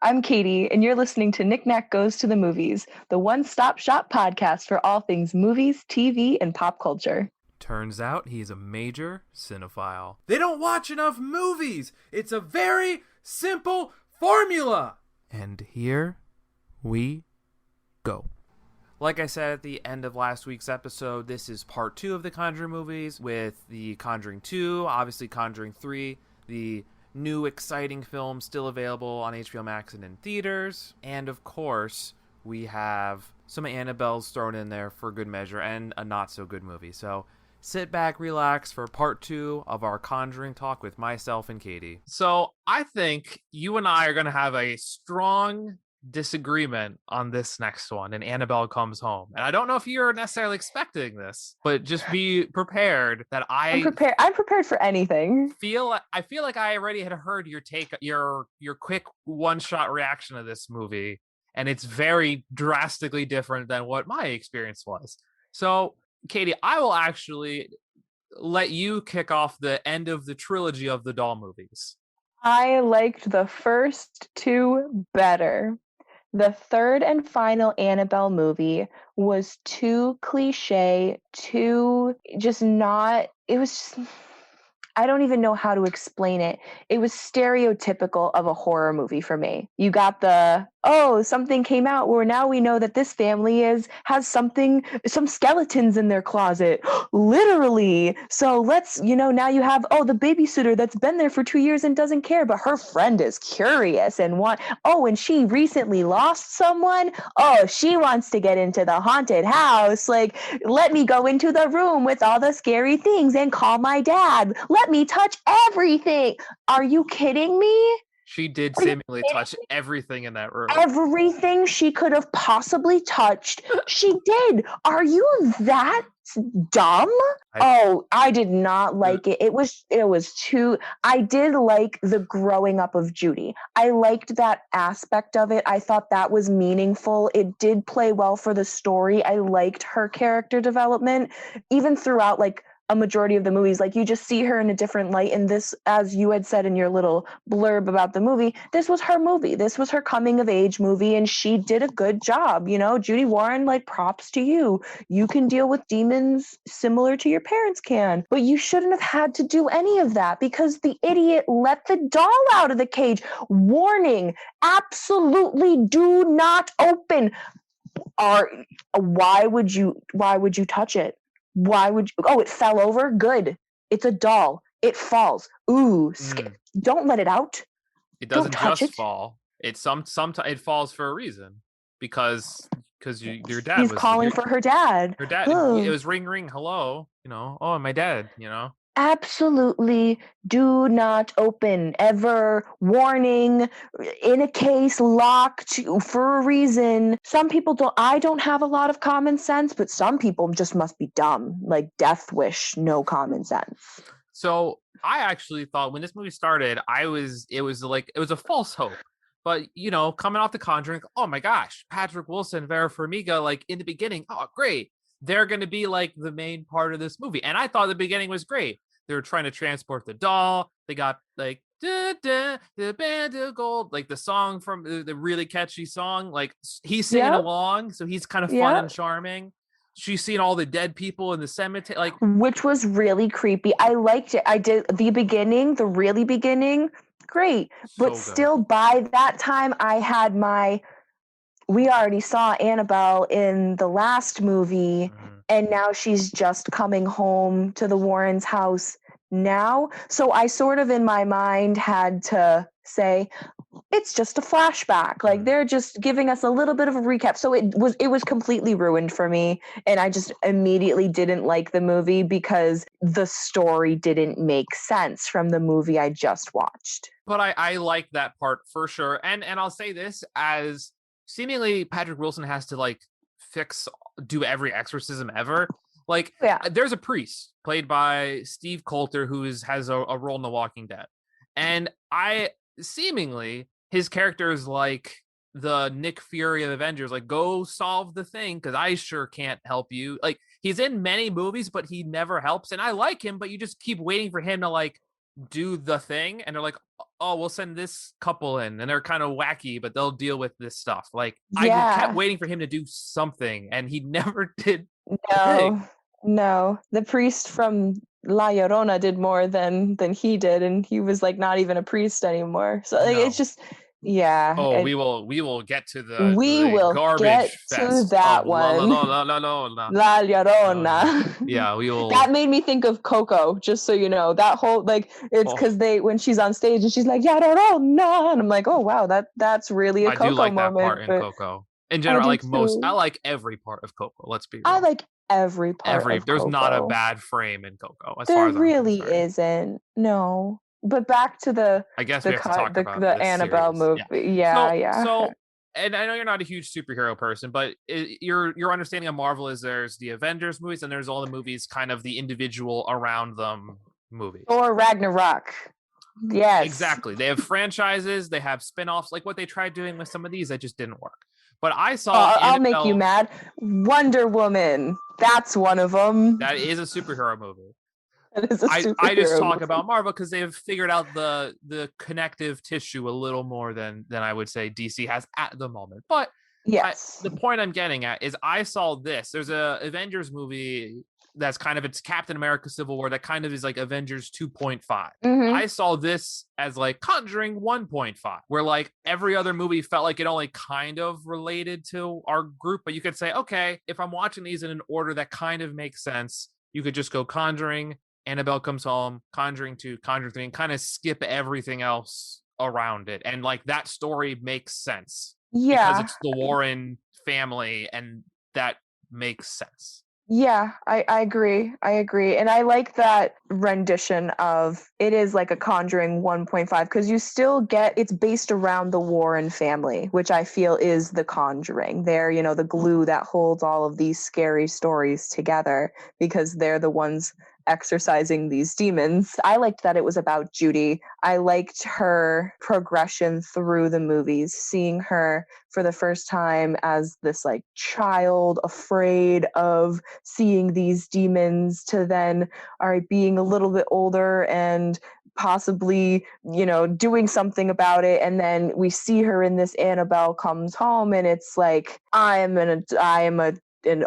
I'm Katie, and you're listening to Knick Knack Goes to the Movies, the one-stop shop podcast for all things movies, TV, and pop culture. Turns out he's a major cinephile. They don't watch enough movies! It's a very simple formula! And here we go. Like I said at the end of last week's episode, this is part 2 of the Conjuring movies with the Conjuring 2, obviously Conjuring 3, the new exciting film still available on HBO Max and in theaters. And of course, we have some Annabelles thrown in there for good measure and a not so good movie. So sit back, relax for part 2 of our Conjuring talk with myself and Katie. So I think you and I are going to have a strong disagreement on this next one, and Annabelle Comes Home. And I don't know if you're necessarily expecting this, but just be prepared that I'm prepared for anything. I feel like I already had heard your take, your quick one-shot reaction to this movie, and it's very drastically different than what my experience was. So, Katie, I will actually let you kick off the end of the trilogy of the doll movies. I liked the first 2 better. The third and final Annabelle movie was too cliche, too just not, it was just, I don't even know how to explain it. It was stereotypical of a horror movie for me. You got the, oh, something came out where now we know that this family has some skeletons in their closet. Literally. So let's, now you have, the babysitter that's been there for 2 years and doesn't care, but her friend is curious and and she recently lost someone. Oh, she wants to get into the haunted house. Like, let me go into the room with all the scary things and call my dad. Let me touch everything. Are you kidding me? She did seemingly touch everything in that room. Everything she could have possibly touched, she did. Are you that dumb? I did not like it. It was too. I did like the growing up of Judy. I liked that aspect of it. I thought that was meaningful. It did play well for the story. I liked her character development, even throughout a majority of the movies. Like, you just see her in a different light. And this, as you had said in your little blurb about the movie, this was her movie. This was her coming of age movie, and she did a good job. Judy Warren, props to you. You can deal with demons similar to your parents can, but you shouldn't have had to do any of that because the idiot let the doll out of the cage. Warning, absolutely do not open. Why would you touch it? Why would you? Oh, it fell over? Good. It's a doll. It falls. Ooh, don't let it out. It doesn't just fall. It sometimes it falls for a reason because your dad was calling for her dad. Her dad. It was ring ring. Hello. Oh, my dad. Absolutely do not open ever. Warning, in a case, locked for a reason. Some people I don't have a lot of common sense, but some people just must be dumb, like Death Wish, no common sense. So I actually thought when this movie started, it was a false hope. But, coming off The Conjuring, oh my gosh, Patrick Wilson, Vera Farmiga, in the beginning, oh, great. They're going to be the main part of this movie. And I thought the beginning was great. They were trying to transport the doll. They got da, da, the band of gold, the song from the really catchy song. He's singing along, so he's kind of fun and charming. She's seen all the dead people in the cemetery, which was really creepy. I liked it. I did the beginning, the really beginning, great. But still, by that time, I had we already saw Annabelle in the last movie, and now she's just coming home to the Warrens' house now. So I sort of in my mind had to say, it's just a flashback. They're just giving us a little bit of a recap. So it was completely ruined for me. And I just immediately didn't like the movie because the story didn't make sense from the movie I just watched. But I like that part for sure. And I'll say this, as seemingly Patrick Wilson has to do every exorcism ever. There's a priest played by Steve Coulter who has a role in The Walking Dead. And seemingly his character is the Nick Fury of Avengers, go solve the thing because I sure can't help you. He's in many movies, but he never helps. And I like him, but you just keep waiting for him to do the thing. And they're oh, we'll send this couple in and they're kind of wacky, but they'll deal with this stuff. Like I kept Yeah. waiting for him to do something and he never did a thing. No, no. The priest from La Llorona did more than he did, and he was like not even a priest anymore. So like it's No. just yeah, Oh, we will get to we the will get garbage to fest of that la la la one. la la la la. La No, no. Llorona. Yeah, we That will. made me think of Coco, just so you know. That whole like it's Oh, because they when she's on stage and she's like Llorona, and I'm like, oh wow, that's really a I do Coco like that part moment. in But Coco. In I general, do I too. like every part of Coco. Let's be I real. like every part of There's not a Coco. bad frame in Coco, as far There as I'm really concerned. isn't. No. But back to I guess we the have to cut talk about the this Annabelle series. Yeah. movie. Yeah, So yeah. so, and I know you're not a huge superhero person, but your understanding of Marvel is there's the Avengers movies and there's all the movies, kind of the individual around them movies. Thor Ragnarok. Yes. Exactly. They have franchises, they have spin-offs, like what they tried doing with some of these that just didn't work. But I saw I'll make you Annabelle. mad. Wonder Woman. That's one of them. That is a superhero movie. That is a I just superhero talk movie. about Marvel because they've figured out the connective tissue a little more than I would say DC has at the moment. But Yes. the point I'm getting at is I saw this. There's a Avengers movie that's kind of, it's Captain America Civil War that kind of is like Avengers 2.5. Mm-hmm. I saw this as like Conjuring 1.5, where like every other movie felt like it only kind of related to our group, but you could say, okay, if I'm watching these in an order that kind of makes sense, you could just go Conjuring, Annabelle Comes Home, Conjuring 2, Conjuring 3, and kind of skip everything else around it. And like that story makes sense because Yeah. it's the Warren family and that makes sense. Yeah, I agree. I agree. And I like that rendition of it is like a Conjuring 1.5 because you still get it's based around the Warren family, which I feel is the Conjuring. They're, the glue that holds all of these scary stories together because they're the ones exorcising these demons. I liked that it was about Judy. I liked her progression through the movies, seeing her for the first time as this like child afraid of seeing these demons to then all right being a little bit older and possibly doing something about it, and then we see her in this Annabelle Comes Home and it's like I am a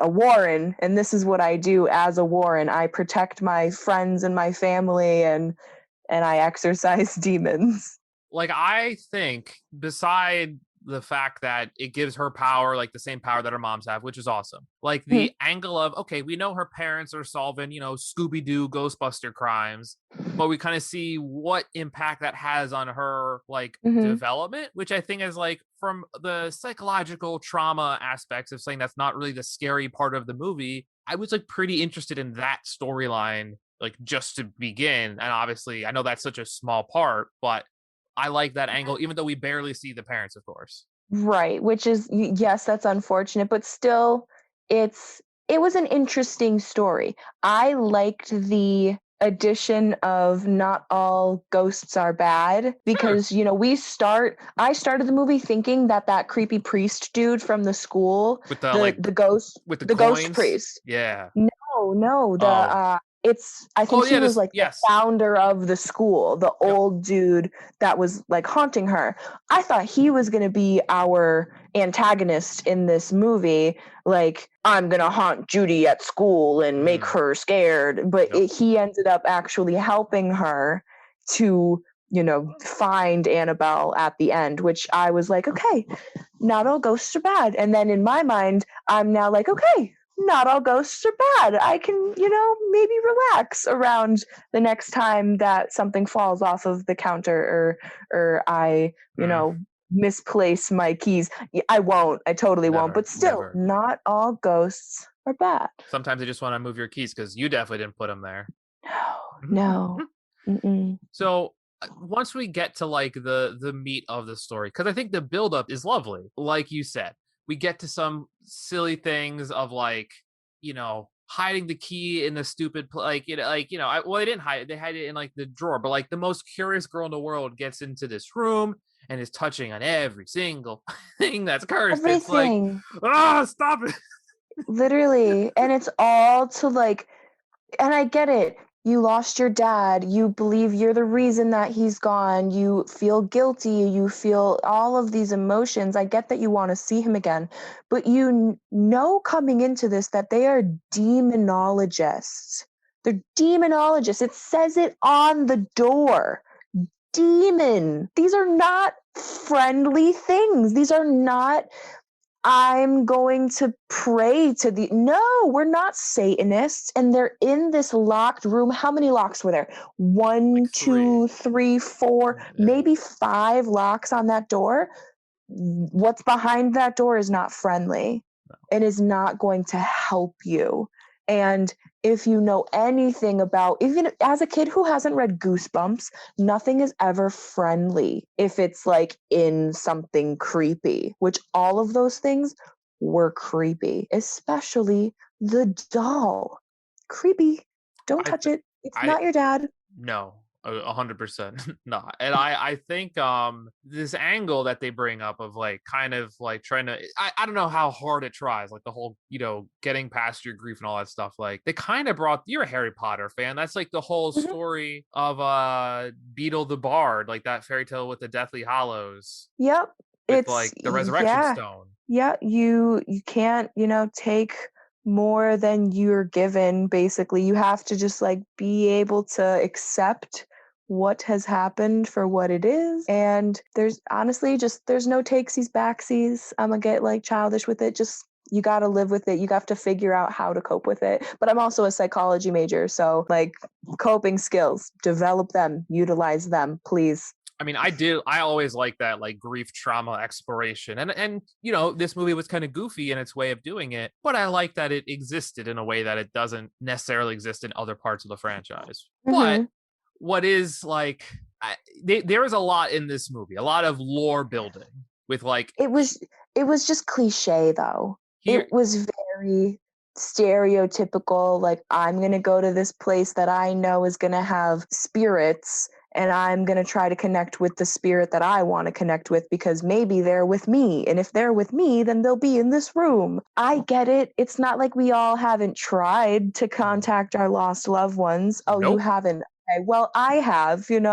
Warren and this is what I do as a Warren. I protect my friends and my family and I exorcise demons. Like I think beside the fact that it gives her power, like the same power that her moms have, which is awesome. Like the angle of, okay, we know her parents are solving, Scooby-Doo Ghostbuster crimes, but we kind of see what impact that has on her like Mm-hmm. development, which I think is like from the psychological trauma aspects of saying that's not really the scary part of the movie. I was like pretty interested in that storyline, like just to begin. And obviously I know that's such a small part, but I like that angle, even though we barely see the parents, of course. Right, which is yes, that's unfortunate, but still it was an interesting story. I liked the addition of not all ghosts are bad Sure. because I started the movie thinking that creepy priest dude from the school, With the the like the ghost with the the ghost coins. priest. Yeah. No, Oh. I think Oh he yeah, was this like the yes. founder of the school, the Yep. old dude that was like haunting her. I thought he was going to be our antagonist in this movie. Like, I'm going to haunt Judy at school and make Mm. her scared. But Nope. he ended up actually helping her to, find Annabelle at the end, which I was like, okay, not all ghosts are bad. And then in my mind, I'm now like, okay, not all ghosts are bad. I can, maybe relax around the next time that something falls off of the counter or I, Mm. misplace my keys. I won't. I totally won't. Never. But still, Never. not all ghosts are bad. Sometimes I just want to move your keys because you definitely didn't put them there. No, no. Mm-mm. So once we get to like the meat of the story, because I think the buildup is lovely, like you said, we get to some silly things of like, hiding the key in the stupid well, they didn't hide it, they hide it in like the drawer, but like the most curious girl in the world gets into this room and is touching on every single thing that's cursed. It's like, Everything. stop it. Literally. And it's all to like, and I get it. You lost your dad. You believe you're the reason that he's gone. You feel guilty. You feel all of these emotions. I get that you want to see him again, but you know coming into this that they are demonologists. They're demonologists. It says it on the door. Demon. These are not friendly things. These are not I'm going to pray to the. No, we're not Satanists. And they're in this locked room. How many locks were there? Like One, three. two, three, four, Yeah. maybe five locks on that door. What's behind that door is not friendly. It is not going to help you. And if you know anything about, even as a kid who hasn't read Goosebumps, nothing is ever friendly if it's like in something creepy, which all of those things were creepy, especially the doll. Creepy. Don't I touch th- it. It's I not your dad. No, 100% not. And I think this angle that they bring up of like kind of like trying to I don't know how hard it tries, like the whole, getting past your grief and all that stuff. Like they kind of brought, you're a Harry Potter fan. That's like the whole Mhm. story of Beetle the Bard, like that fairy tale with the Deathly Hallows Yep. with It's like the resurrection yeah. stone. Yeah, you can't, take more than you're given, basically. You have to just like be able to accept what has happened for what it is. And there's honestly just there's no takesies backsies. I'm gonna get like childish with it. Just you got to live with it. You have to figure out how to cope with it. But I'm also a psychology major, so like coping skills, develop them, utilize them, please. I mean, I always like that, like grief trauma exploration. And this movie was kind of goofy in its way of doing it, but I like that it existed in a way that it doesn't necessarily exist in other parts of the franchise. But Mhm. what is like, there is a lot in this movie, a lot of lore building with like It was it was just cliche though. here. It was very stereotypical, like, I'm gonna go to this place that I know is gonna have spirits, and I'm gonna try to connect with the spirit that I wanna connect with because maybe they're with me, and if they're with me, then they'll be in this room. I get it. It's not like we all haven't tried to contact our lost loved ones. Oh, you Nope, haven't? Okay, well, I have, and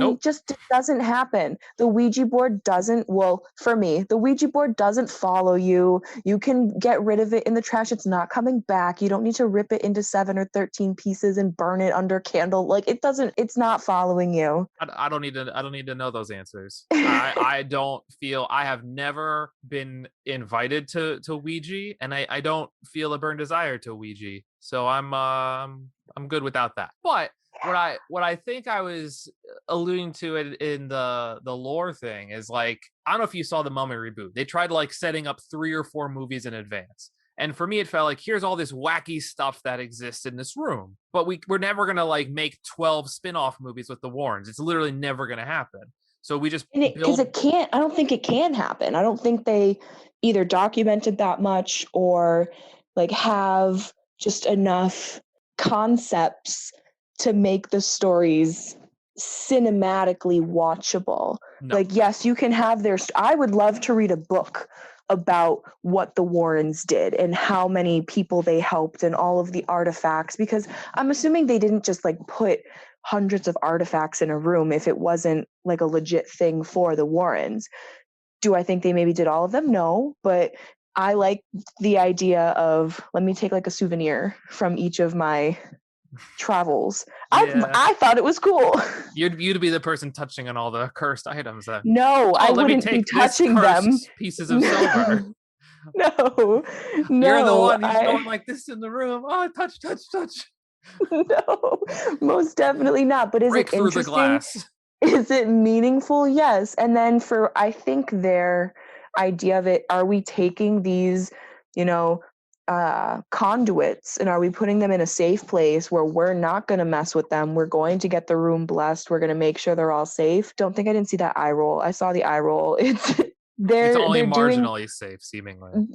nope, just it doesn't happen. The Ouija board doesn't, well, for me, the Ouija board doesn't follow you. You can get rid of it in the trash. It's not coming back. You don't need to rip it into 7 or 13 pieces and burn it under candle. Like it's not following you. I don't need to know those answers. I don't feel, I have never been invited to Ouija, and I don't feel a burn desire to Ouija. So I'm good without that. But what I think I was alluding to it in the lore thing is like, I don't know if you saw the Mummy reboot. They tried like setting up 3 or 4 movies in advance. And for me, it felt like here's all this wacky stuff that exists in this room, but we're never gonna like make 12 spin-off movies with the Warrens. It's literally never gonna happen. So we just And because build. it can't, I don't think it can happen. I don't think they either documented that much or like have just enough concepts to make the stories cinematically watchable. No, Like, yes, you can have I would love to read a book about what the Warrens did and how many people they helped and all of the artifacts, because I'm assuming they didn't just like put hundreds of artifacts in a room if it wasn't like a legit thing for the Warrens. Do I think they maybe did all of them? No, but I like the idea of let me take like a souvenir from each of my travels. yeah, I thought it was cool. you'd be the person touching on all the cursed items then. No, Oh, I let me wouldn't be take this touching them. cursed pieces of silver. No, no, You're the no. one who's going like this in the room. Oh, touch, touch, touch. No, most definitely not. But is it Break through the interesting? glass. Is it meaningful? Yes. And then I think their idea of it, are we taking these, you know, conduits and are we putting them in a safe place where we're not going to mess with them? We're going to get the room blessed. We're going to make sure they're all safe. Don't think I didn't see that eye roll. I saw the eye roll. It's It's they're only they're doing marginally safe, seemingly.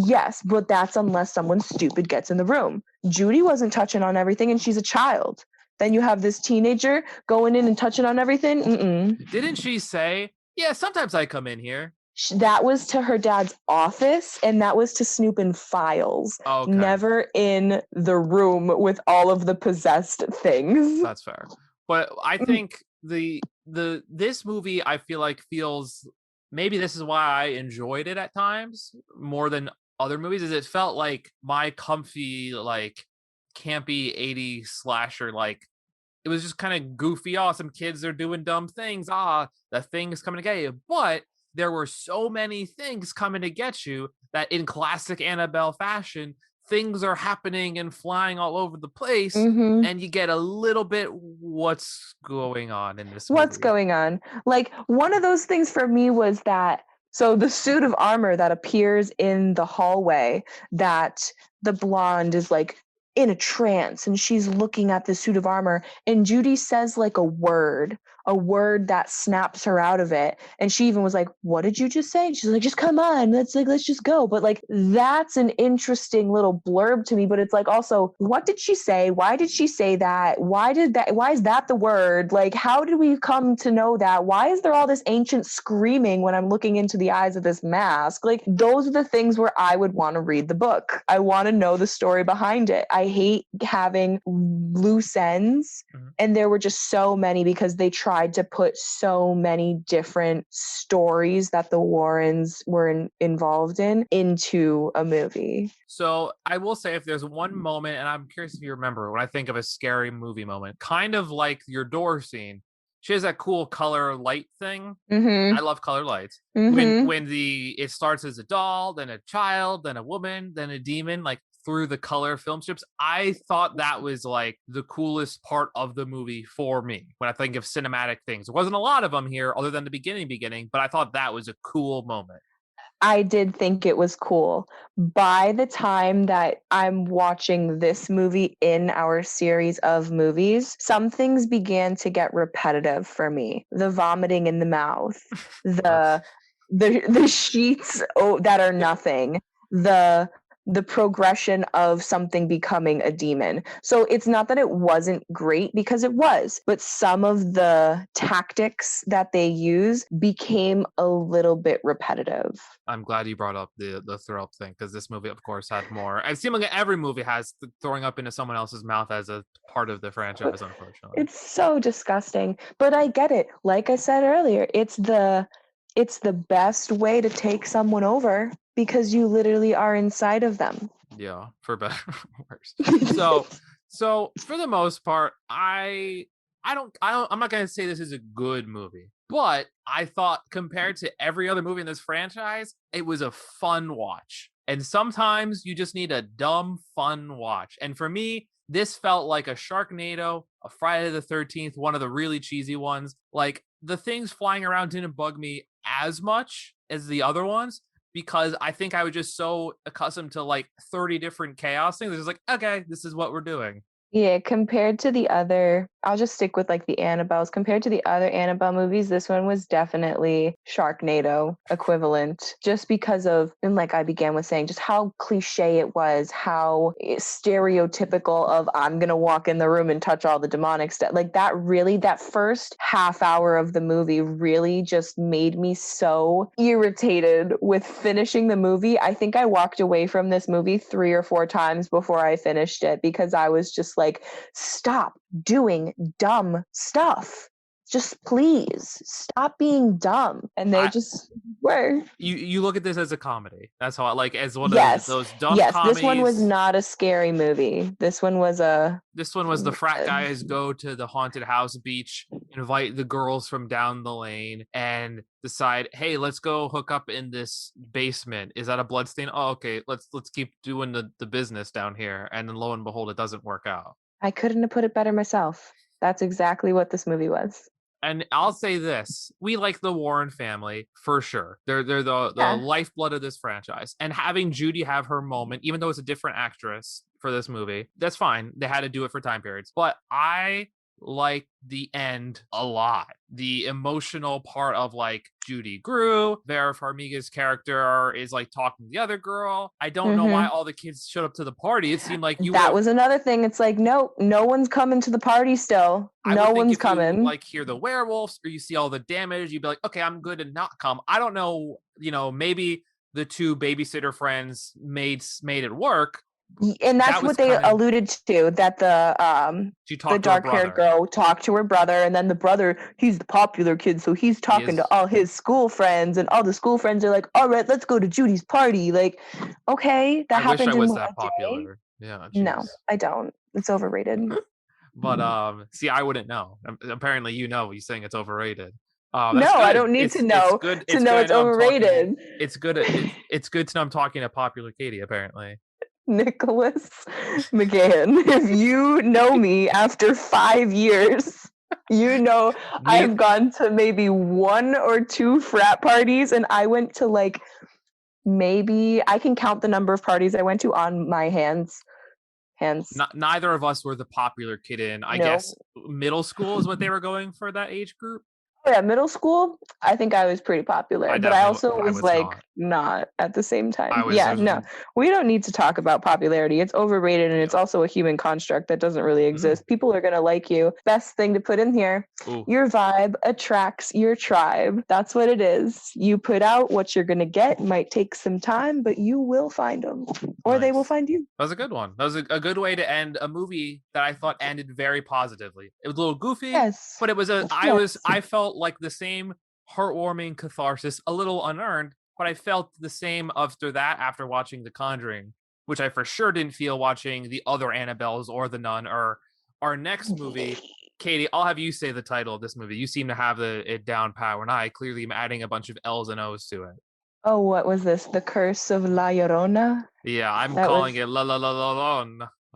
yes, but that's unless someone stupid gets in the room. Judy wasn't touching on everything and she's a child. Then you have this teenager going in and touching on everything. Mm-mm. Didn't she say, yeah, sometimes I come in here? That was to her dad's office, and that was to snoop in files, Okay, never in the room with all of the possessed things. that's fair. But I think this movie, I feel like, feels, maybe this is why I enjoyed it at times more than other movies, is it felt like my comfy, like, campy 80s slasher. Like, it was just kind of goofy. Oh, some kids are doing dumb things. The thing is coming to get you. But there were so many things coming to get you that, in classic Annabelle fashion, things are happening and flying all over the place. Mm-hmm. And you get a little bit what's going on in this What's movie. going on? Like, one of those things for me was that, so the suit of armor that appears in the hallway, that the blonde is like in a trance and she's looking at the suit of armor, and Judy says like a word that snaps her out of it, and she even was like, what did you just say? And she's like, just come on, let's just go. But like, that's an interesting little blurb to me. But it's like, also, what did she say? Why did she say that? Why is that the word? Like, how did we come to know that? Why is there all this ancient screaming when I'm looking into the eyes of this mask? Like, those are the things where I would want to read the book. I want to know the story behind it. I hate having loose ends. Mhm. And there were just so many, because they tried to put so many different stories that the Warrens were involved in into a movie. So I will say, if there's one moment, and I'm curious if you remember, when I think of a scary movie moment, kind of like your door scene, she has that cool color light thing. I Mm-hmm. love color lights. When Mm-hmm. it starts as a doll, then a child, then a woman, then a demon, like through the color film strips, I thought that was like the coolest part of the movie for me when I think of cinematic things. There wasn't a lot of them here other than the beginning, but I thought that was a cool moment. I did think it was cool. By the time that I'm watching this movie in our series of movies, some things began to get repetitive for me. The vomiting in the mouth, That's the the sheets that are nothing, the the progression of something becoming a demon. So it's not that it wasn't great, because it was, but some of the tactics that they use became a little bit repetitive. I'm glad you brought up the throw up thing, because this movie, of course, had more. It seems like every movie has throwing up into someone else's mouth as a part of the franchise, unfortunately. It's so disgusting, but I get it. Like I said earlier, it's the best way to take someone over, because you literally are inside of them. Yeah, for better or worse. So, so for the most part, I'm not gonna say this is a good movie, but I thought, compared to every other movie in this franchise, it was a fun watch. And sometimes you just need a dumb fun watch. And for me, this felt like a Sharknado, a Friday the 13th, one of the really cheesy ones. Like, the things flying around didn't bug me as much as the other ones, because I think I was just so accustomed to like 30 different chaos things. It's just like, okay, this is what we're doing. Yeah, compared to the other, I'll just stick with like the Annabelles. Compared to the other Annabelle movies, this one was definitely Sharknado equivalent, just because of, and like I began with saying, just how cliche it was, how stereotypical of, I'm gonna walk in the room and touch all the demonic stuff. Like, that really, that first half hour of the movie really just made me so irritated with finishing the movie. I think I walked away from this movie 3 or 4 times before I finished it, because I was just like, stop doing dumb stuff. Just please stop being dumb. And they I just were. you look at this as a comedy. That's how I like, as one of Yes. those dumb Yes. This one was comedies. not a scary movie. This one was a. This one was the frat guys go to the haunted house beach, invite the girls from down the lane, and decide, hey, let's go hook up in this basement. Is that a bloodstain? Oh, okay, let's keep doing the business down here. And then lo and behold, it doesn't work out. I couldn't have put it better myself. That's exactly what this movie was. And I'll say this: we like the Warren family for sure. They're the Yeah. lifeblood of this franchise. And having Judy have her moment, even though it's a different actress for this movie, that's fine. They had to do it for time periods. But I like the end a lot. The emotional part of like Judy Grew, Vera Farmiga's character is like talking to the other girl. I don't know why all the kids showed up to the party. It seemed like you that was another thing. It's like, no one's coming to the party still. No one's coming. You like hear the werewolves or you see all the damage, you'd be like, okay, I'm good to not come. I don't know, maybe the two babysitter friends made it work. And that's what they alluded to, that the dark-haired girl talked to her brother, and then the brother, he's the popular kid, so he's talking to all his school friends, and all the school friends are like, all right, let's go to Judy's party. Like, okay, that happened in one day. Yeah, geez. No, I don't. It's overrated. But see, I wouldn't know. Apparently, you're saying it's overrated. No, good. I don't need to know to know it's overrated. It's good. It's good to know I'm talking to popular Katie. Apparently, Nicholas McGann. If you know me after 5 years, I've gone to maybe 1 or 2 frat parties, and I went to like maybe I can count the number of parties I went to on my hands. Neither of us were the popular kid in, I guess, middle school is what they were going for that age group. Oh, yeah, middle school, I think I was pretty popular, but I also was like not at the same time. We don't need to talk about popularity. It's overrated, and it's also a human construct that doesn't really exist. People are going to like you. Best thing to put in here, your vibe attracts your tribe. That's what it is. You put out what you're going to get. It might take some time, but you will find them, or they will find you. That was a good one. That was a good way to end a movie that I thought ended very positively. It was a little goofy, but it was I felt like the same heartwarming catharsis, a little unearned, but I felt the same after watching The Conjuring, which I for sure didn't feel watching the other Annabelles or The Nun or our next movie. Katie, I'll have you say the title of this movie. You seem to have it down pat, and I clearly am adding a bunch of L's and O's to it. Oh, what was this? The Curse of La Llorona? Yeah, I'm calling it La La La La La,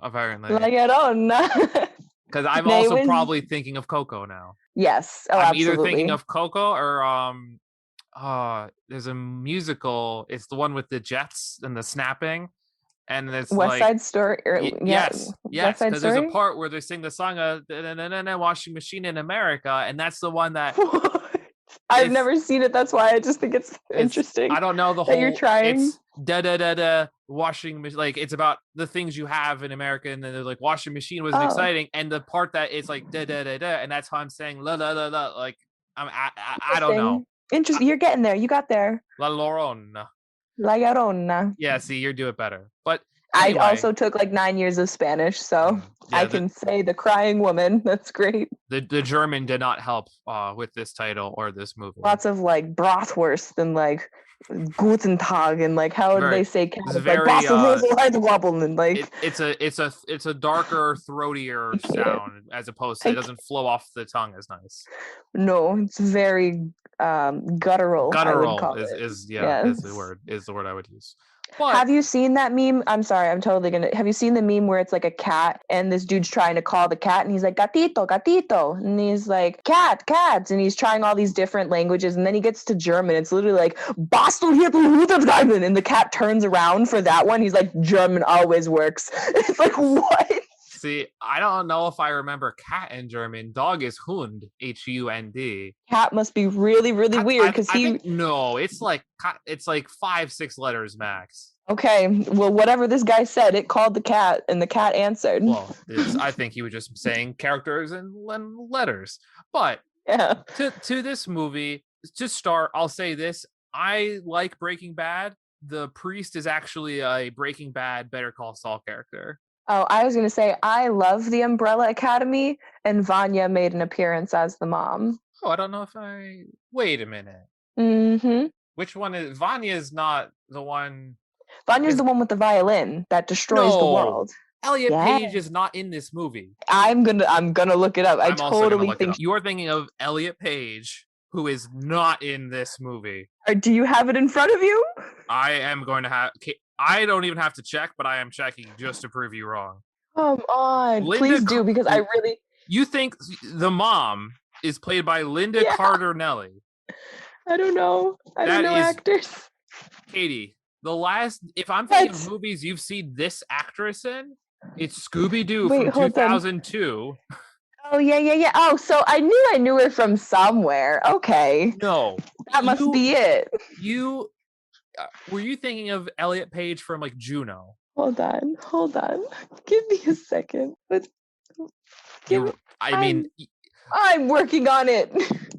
apparently. La Llorona. Because I'm also probably thinking of Coco now. Yes. Oh, I'm absolutely. either thinking of Coco or there's a musical. It's the one with the jets and the snapping, and it's West Side Story. Yes, because there's a part where they sing the song "Washing Machine in America," and that's the one that I've never seen it. That's why I just think it's interesting. I don't know the whole. You're trying. It's da washing machine. Like it's about the things you have in America, and then they're like washing machine wasn't exciting, and the part that is like da, and that's how I'm saying la la la la. Like I don't know. Interesting. You're getting there. You got there. La Llorona. La Llorona. Yeah. See, you do it better. But anyway. I also took like 9 years of Spanish, so I can say the crying woman. That's great. The German did not help with this title or this movie. Lots of like bratwurst and like Guten Tag and like how do they say cat? It's very and like it's a darker, throatier sound as opposed to it doesn't flow off the tongue as nice. No, it's very guttural. Guttural is the word I would use. But, have you seen that meme? I'm sorry, have you seen the meme where it's like a cat and this dude's trying to call the cat and he's like, gatito, gatito. And he's like, cat, cats. And he's trying all these different languages. And then he gets to German. It's literally like, Bastel hier, and the cat turns around for that one. He's like, German always works. It's like, what? See, I don't know if I remember cat in German. Dog is Hund, Hund. Cat must be really, really weird because no, it's like 5-6 letters max. Okay, well, whatever this guy said, it called the cat, and the cat answered. Well, I think he was just saying characters and letters. But to this movie, to start, I'll say this: I like Breaking Bad. The priest is actually a Breaking Bad Better Call Saul character. Oh, I was going to say, I love the Umbrella Academy, and Vanya made an appearance as the mom. Oh, I don't know if wait a minute. Mm-hmm. Which one is... Vanya's not the one... Vanya's the one with the violin that destroys the world. Elliot Page is not in this movie. I'm gonna look it up. I totally think... You're thinking of Elliot Page, who is not in this movie. Do you have it in front of you? I am going to have... I don't even have to check, but I am checking just to prove you wrong. Come on. Please do, because I really... You think the mom is played by Linda Carter Nelly? I don't know. I don't know actors. Katie, if I'm thinking of movies you've seen this actress in, it's Scooby-Doo from 2002. Oh, yeah. Oh, so I knew her from somewhere. Okay. No. That must be it. Were you thinking of Elliot Page from like Juno? Hold on. Give me a second. I'm working on it.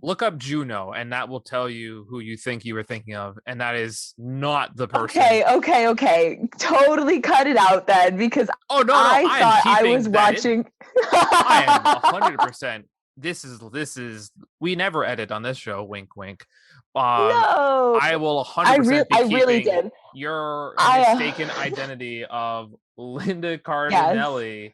Look up Juno, and that will tell you who you think you were thinking of, and that is not the person. Okay. Totally cut it out then, because I thought I was watching. I am 100%. This is. We never edit on this show. Wink, wink. No, I will 100% I really did. Your mistaken identity of Linda Cardinelli. Yes.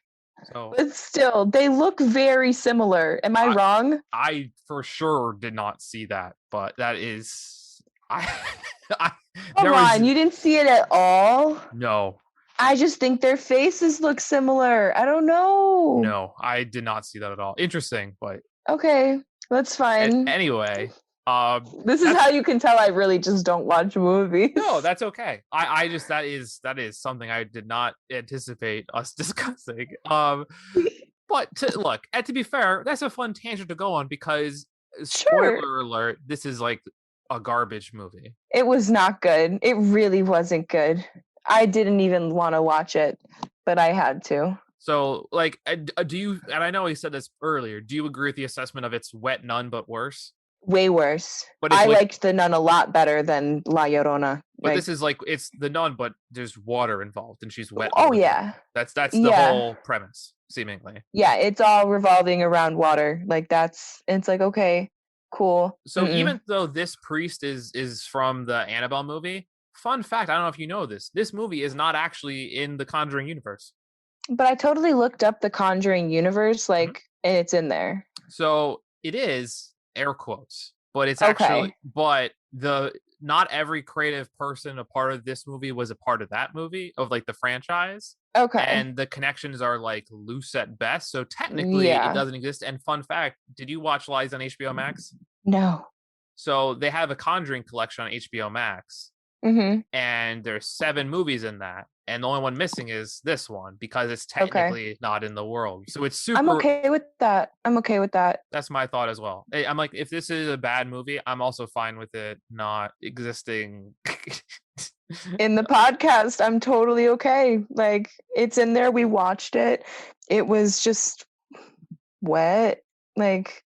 So, but still, they look very similar. Am I wrong? I for sure did not see that, but that is Come on, you didn't see it at all? No. I just think their faces look similar. I don't know. No, I did not see that at all. Interesting, but okay, that's fine. Anyway, this is how you can tell I really just don't watch movies. No, that's okay. I just that is something I did not anticipate us discussing. But to be fair, that's a fun tangent to go on because spoiler alert, this is like a garbage movie. It was not good. It really wasn't good. I didn't even want to watch it, but I had to. So, like, do you? And I know he said this earlier. Do you agree with the assessment of it's Wet Nun but worse? Way worse. But I liked The Nun a lot better than La Llorona. But this is like it's The Nun, but there's water involved, and she's wet. Oh yeah, that's the whole premise, seemingly. Yeah, it's all revolving around water. Like it's like okay, cool. So even though this priest is from the Annabelle movie, fun fact, I don't know if you know this movie is not actually in the Conjuring universe. But I totally looked up the Conjuring universe, and it's in there. So it is, air quotes, but it's actually, but not every creative person a part of this movie was a part of that movie, of like the franchise. Okay. And the connections are like loose at best. So technically it doesn't exist. And fun fact, did you watch Lies on HBO Max? No. So they have a Conjuring collection on HBO Max. And there's 7 movies in that, and the only one missing is this one because it's technically not in the world. So it's super. I'm okay with that. That's my thought as well. I'm like, if this is a bad movie, I'm also fine with it not existing. In the podcast, I'm totally okay. Like, it's in there. We watched it. It was just wet. Like,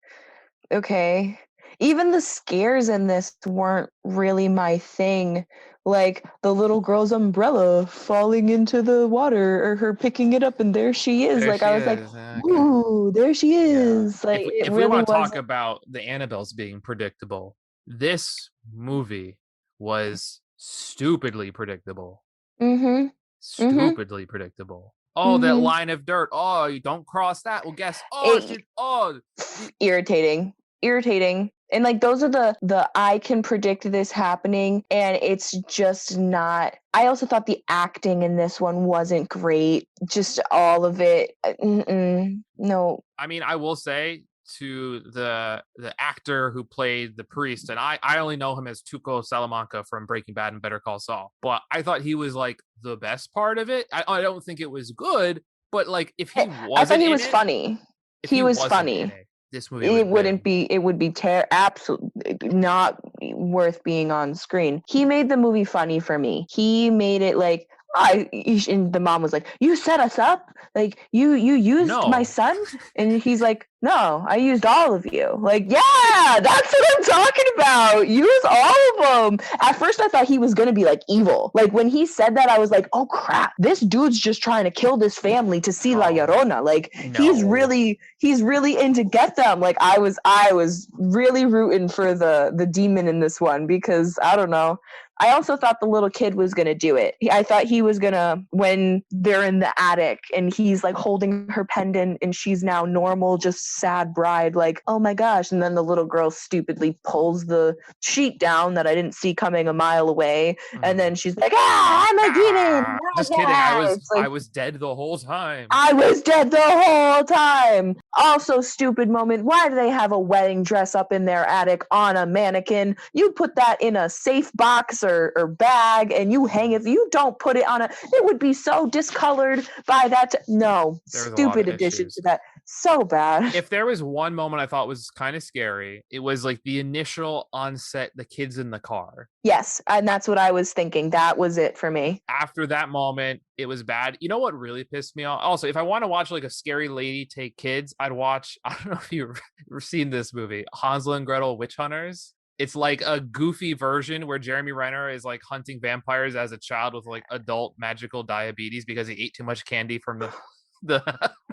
okay. Even the scares in this weren't really my thing. Like the little girl's umbrella falling into the water, or her picking it up, and there she is. I was like, ooh, there she is. Like, if really we want to talk about the Annabelles being predictable, this movie was stupidly predictable. Stupidly predictable. Oh, that line of dirt. Oh, you don't cross that. Well, guess. Irritating. And like those are the I can predict this happening, and it's just not. I also thought the acting in this one wasn't great. Just all of it. No. I mean, I will say to the actor who played the priest, and I only know him as Tuco Salamanca from Breaking Bad and Better Call Saul, but I thought he was like the best part of it. I don't think it was good, but like if he wasn't, I thought he was funny. He was funny. This movie it would be absolutely not worth being on screen. He made the movie funny for me. He made it like and the mom was like, you set us up, like you used my son, and he's like, no, I used all of you. Like, yeah, that's what I'm talking about. Use all of them. At first I thought he was gonna be like evil. Like when he said that, I was like, oh crap, this dude's just trying to kill this family to see La Llorona. Like he's really into get them. Like I was really rooting for the demon in this one, because I don't know. I also thought the little kid was going to do it. I thought he was going to, when they're in the attic and he's like holding her pendant and she's now normal, just sad bride, like, oh my gosh. And then the little girl stupidly pulls the sheet down that I didn't see coming a mile away. And then she's like, I'm a demon. Just kidding. I was dead the whole time. I was dead the whole time. Also, stupid moment. Why do they have a wedding dress up in their attic on a mannequin? You put that in a safe box or bag and you hang it. You don't put it on it would be so discolored by that. No, stupid addition to that. So bad. If there was one moment I thought was kind of scary, it was like the initial onset, the kids in the car. Yes, and that's what I was thinking. That was it for me. After that moment, it was bad. You know what really pissed me off? Also, if I want to watch like a scary lady take kids, I'd watch, I don't know if you've ever seen this movie, Hansel and Gretel Witch Hunters. It's like a goofy version where Jeremy Renner is like hunting vampires as a child with like adult magical diabetes because he ate too much candy from the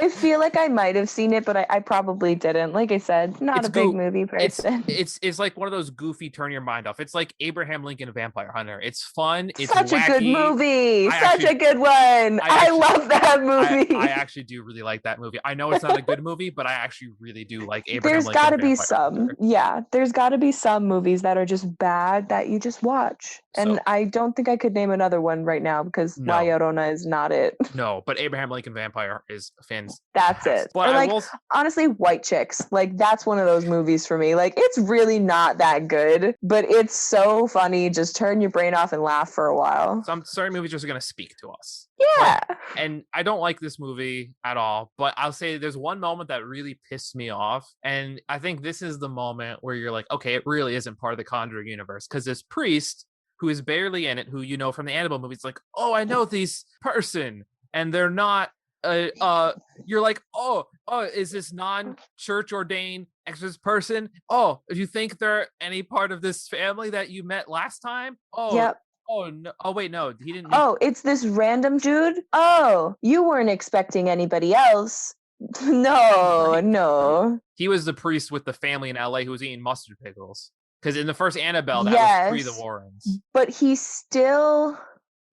I feel like I might have seen it, but I probably didn't. Like I said, not a big movie person. It's like one of those goofy turn your mind off. It's like Abraham Lincoln Vampire Hunter. It's fun. It's such wacky. A good movie. A good one. I love that movie. I actually do really like that movie. I know it's not a good movie, but I actually really do like Abraham There's Lincoln. There's got to be some. Yeah, there's got to be some movies that are just bad that you just watch. And I don't think I could name another one right now because La Llorona is not it. No, but Abraham Lincoln Vampire is fantastic. That's it. But like, honestly, White Chicks, like that's one of those movies for me. Like it's really not that good, but it's so funny. Just turn your brain off and laugh for a while. Some certain movies just are going to speak to us. Yeah. And I don't like this movie at all, but I'll say there's one moment that really pissed me off. And I think this is the moment where you're like, okay, it really isn't part of the Conjuring universe. Because this priest who is barely in it, who you know from the Annabelle movies, like, oh, I know this person, and they're not. You're like, oh, is this non-church ordained exorcist person? Oh, do you think they're any part of this family that you met last time? Oh, yep. Oh no! Oh wait, no, he didn't. Oh, it's this random dude. Oh, you weren't expecting anybody else. No. He was the priest with the family in LA who was eating mustard pickles. Because in the first Annabelle, that was pre the Warrens. But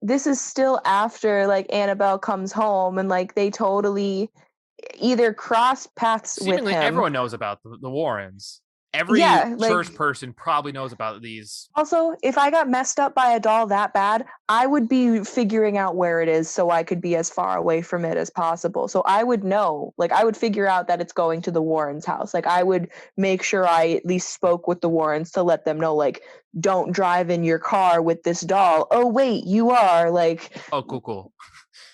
this is still after like Annabelle comes home and like they totally either cross paths with him. Everyone knows about the Warrens. Every church person probably knows about these. Also, if I got messed up by a doll that bad, I would be figuring out where it is so I could be as far away from it as possible. So I would know, like I would figure out that it's going to the Warrens' house. Like I would make sure I at least spoke with the Warrens to let them know, like, don't drive in your car with this doll. Oh, wait, you are like. Oh, cool.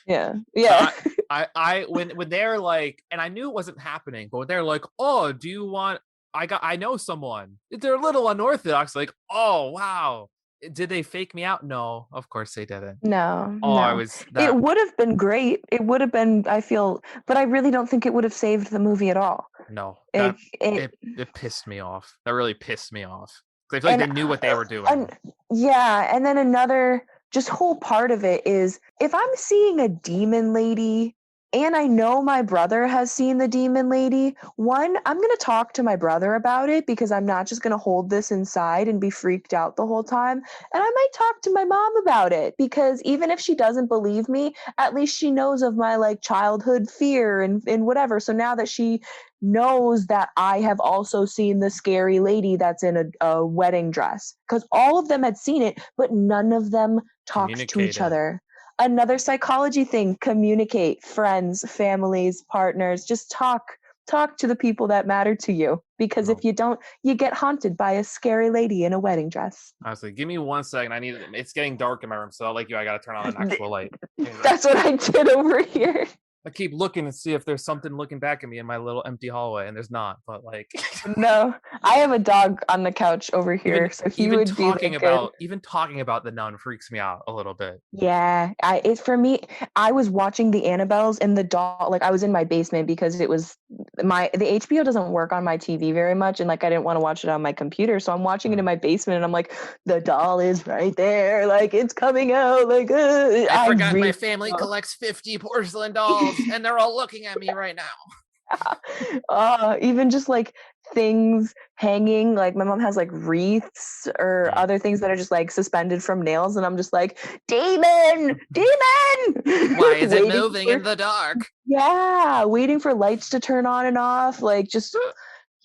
Yeah. So I when they're like, and I knew it wasn't happening, but when they're like, oh, do you want, I know someone. They're a little unorthodox. Like, oh wow, did they fake me out? No, of course they didn't. No. Oh, no. It would have been great. It would have been. I feel, but I really don't think it would have saved the movie at all. No, it pissed me off. That really pissed me off. I feel like they knew what they were doing. And then another just whole part of it is if I'm seeing a demon lady. And I know my brother has seen the demon lady. One, I'm going to talk to my brother about it because I'm not just going to hold this inside and be freaked out the whole time. And I might talk to my mom about it because even if she doesn't believe me, at least she knows of my like childhood fear and whatever. So now that she knows that I have also seen the scary lady that's in a wedding dress, because all of them had seen it, but none of them talked to each other. Another psychology thing, communicate, friends, families, partners, just talk to the people that matter to you. Because if you don't, you get haunted by a scary lady in a wedding dress. Honestly, give me 1 second. It's getting dark in my room, so like you, I got to turn on an actual light. That's what I did over here. I keep looking to see if there's something looking back at me in my little empty hallway, and there's not. But like, no, I have a dog on the couch over here, so he would be even talking about the nun freaks me out a little bit. Yeah, for me. I was watching the Annabelles and the doll. Like I was in my basement because it was the HBO doesn't work on my TV very much, and like I didn't want to watch it on my computer, so I'm watching it in my basement, and I'm like, the doll is right there, like it's coming out. Like I forgot my family collects 50 porcelain dolls. And they're all looking at me right now. Even just like things hanging, like my mom has like wreaths or other things that are just like suspended from nails, and I'm just like, demon. Why is it moving in the dark? Yeah, waiting for lights to turn on and off, like just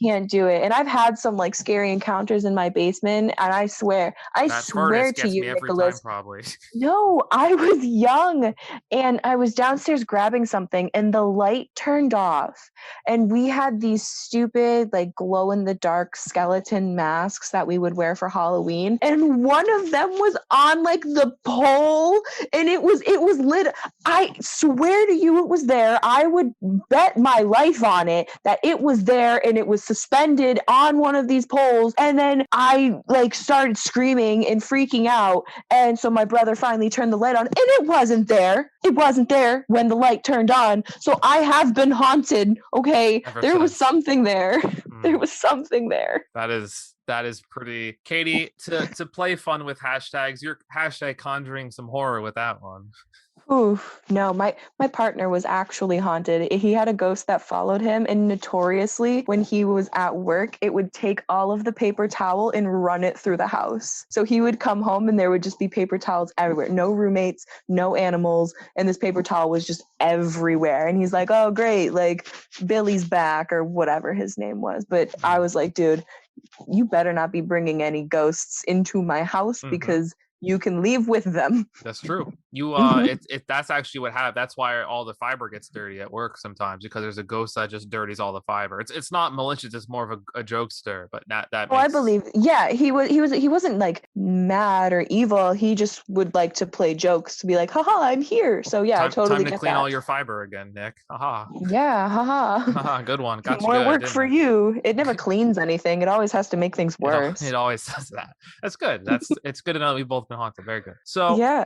can't do it. And I've had some like scary encounters in my basement, and I swear furnace to gets you, me every time, Nicholas. probably. No, I was young and I was downstairs grabbing something and the light turned off. And we had these stupid, like glow in the dark skeleton masks that we would wear for Halloween. And one of them was on like the pole and it was lit. I swear to you, it was there. I would bet my life on it that it was there and it was suspended on one of these poles. And then I like started screaming and freaking out. And so my brother finally turned the light on and it wasn't there. It wasn't there when the light turned on. So I have been haunted. Okay. There was something there. There was something there. That is pretty. Katie, to play fun with hashtags, you're hashtag conjuring some horror with that one. Oof, no, my partner was actually haunted. He had a ghost that followed him, and notoriously, when he was at work, it would take all of the paper towel and run it through the house. So he would come home and there would just be paper towels everywhere. No roommates, no animals, and this paper towel was just everywhere. And he's like, "Oh, great, like Billy's back," or whatever his name was. But I was like, "Dude, you better not be bringing any ghosts into my house because you can leave with them." That's true. You that's actually what happened. That's why all the fiber gets dirty at work sometimes, because there's a ghost that just dirties all the fiber. It's not malicious, it's more of a jokester, but that I believe, yeah, he wasn't like mad or evil. He just would like to play jokes to be like, haha, I'm here. So yeah, I totally time to clean all your fiber again, Nick. Haha. Yeah, haha. Good one. Got more good, work for you. It never cleans anything. It always has to make things worse. It always does that. That's good. It's good to know we've both been haunted. Very good. So yeah.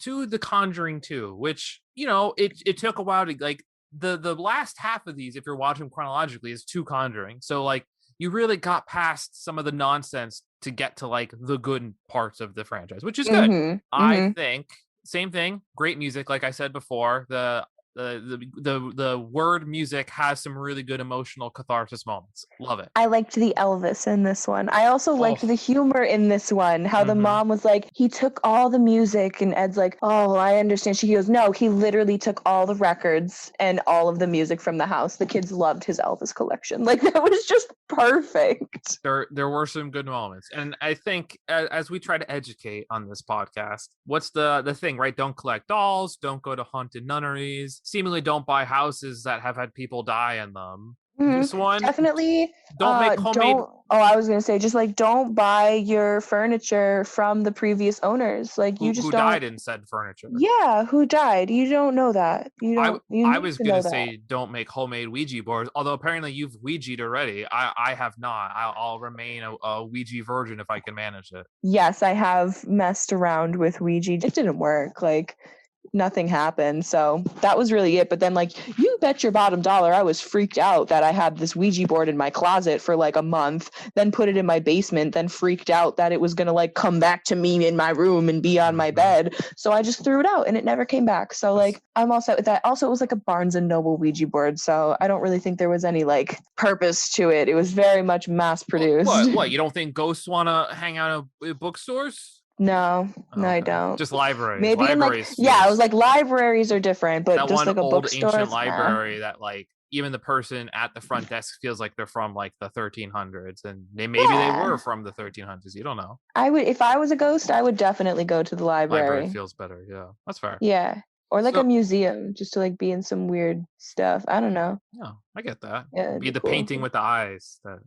To the Conjuring 2, which, it took a while to like the last half of these, if you're watching chronologically, is 2 Conjuring. So like you really got past some of the nonsense to get to like the good parts of the franchise, which is good. I think same thing. Great music, like I said before. The word music has some really good emotional catharsis moments. Love it. I liked the Elvis in this one. I also liked the humor in this one. How the mom was like, he took all the music, and Ed's like, oh, I understand. She goes, no, he literally took all the records and all of the music from the house. The kids loved his Elvis collection. Like, that was just perfect. There were some good moments. And I think as we try to educate on this podcast, what's the thing, right? Don't collect dolls, don't go to haunted nunneries, seemingly don't buy houses that have had people die in them. This one definitely don't make homemade. I was gonna say, just like, don't buy your furniture from the previous owners. Like, you just who don't. died in said furniture. Yeah, who died? You don't know that. You don't. I was gonna say don't make homemade Ouija boards. Although apparently you've Ouija'd already. I have not. I'll remain a Ouija virgin if I can manage it. Yes, I have messed around with Ouija. It didn't work. Like, nothing happened. So that was really it. But then, like, you bet your bottom dollar I was freaked out that I had this Ouija board in my closet for like a month, then put it in my basement, then freaked out that it was going to like come back to me in my room and be on my bed. So I just threw it out and it never came back. So like, I'm all set with that. Also, it was like a Barnes and Noble Ouija board. So I don't really think there was any like purpose to it. It was very much mass produced. What? You don't think ghosts want to hang out at bookstores? No, I don't. Just libraries. Maybe libraries. I was like, libraries are different, but that just like a old bookstore, ancient library that like even the person at the front desk feels like they're from like the 1300s, and they were from the 1300s. You don't know. If I was a ghost, I would definitely go to the library. Library feels better. Yeah, that's fair. Yeah. Or like a museum, just to like be in some weird stuff. I don't know. Yeah, I get that. Yeah, be the cool painting with the eyes. Yeah.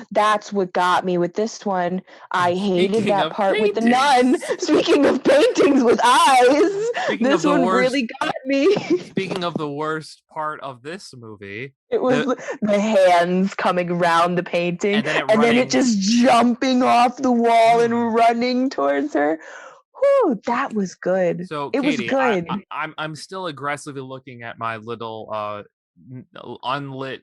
That's what got me with this one. I hated that part with the nun. Speaking of paintings with eyes, this one really got me. Speaking of the worst part of this movie, it was the hands coming around the painting, and then it just jumping off the wall and running towards her. Whew, that was good. So it Katie, was good. I'm still aggressively looking at my little unlit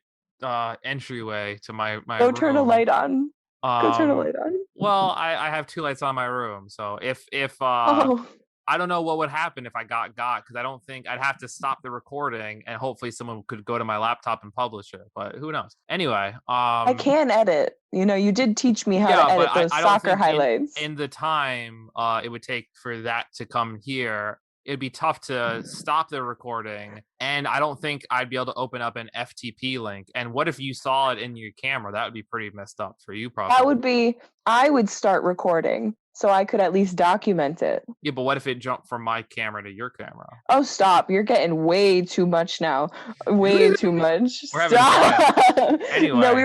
entryway to my Go room. Turn a light on. Go turn a light on. Well, I have 2 lights on my room, so if I don't know what would happen if I got because I don't think I'd have to stop the recording and hopefully someone could go to my laptop and publish it, but who knows. Anyway, I can edit. You did teach me how to edit those soccer highlights. In the time it would take for that to come here, it'd be tough to stop the recording, and I don't think I'd be able to open up an FTP link. And what if you saw it in your camera? That would be pretty messed up for you, probably. I would start recording so I could at least document it. Yeah, but what if it jumped from my camera to your camera? Oh, stop. You're getting way too much now. Way too much. We're having fun. Anyway. No, we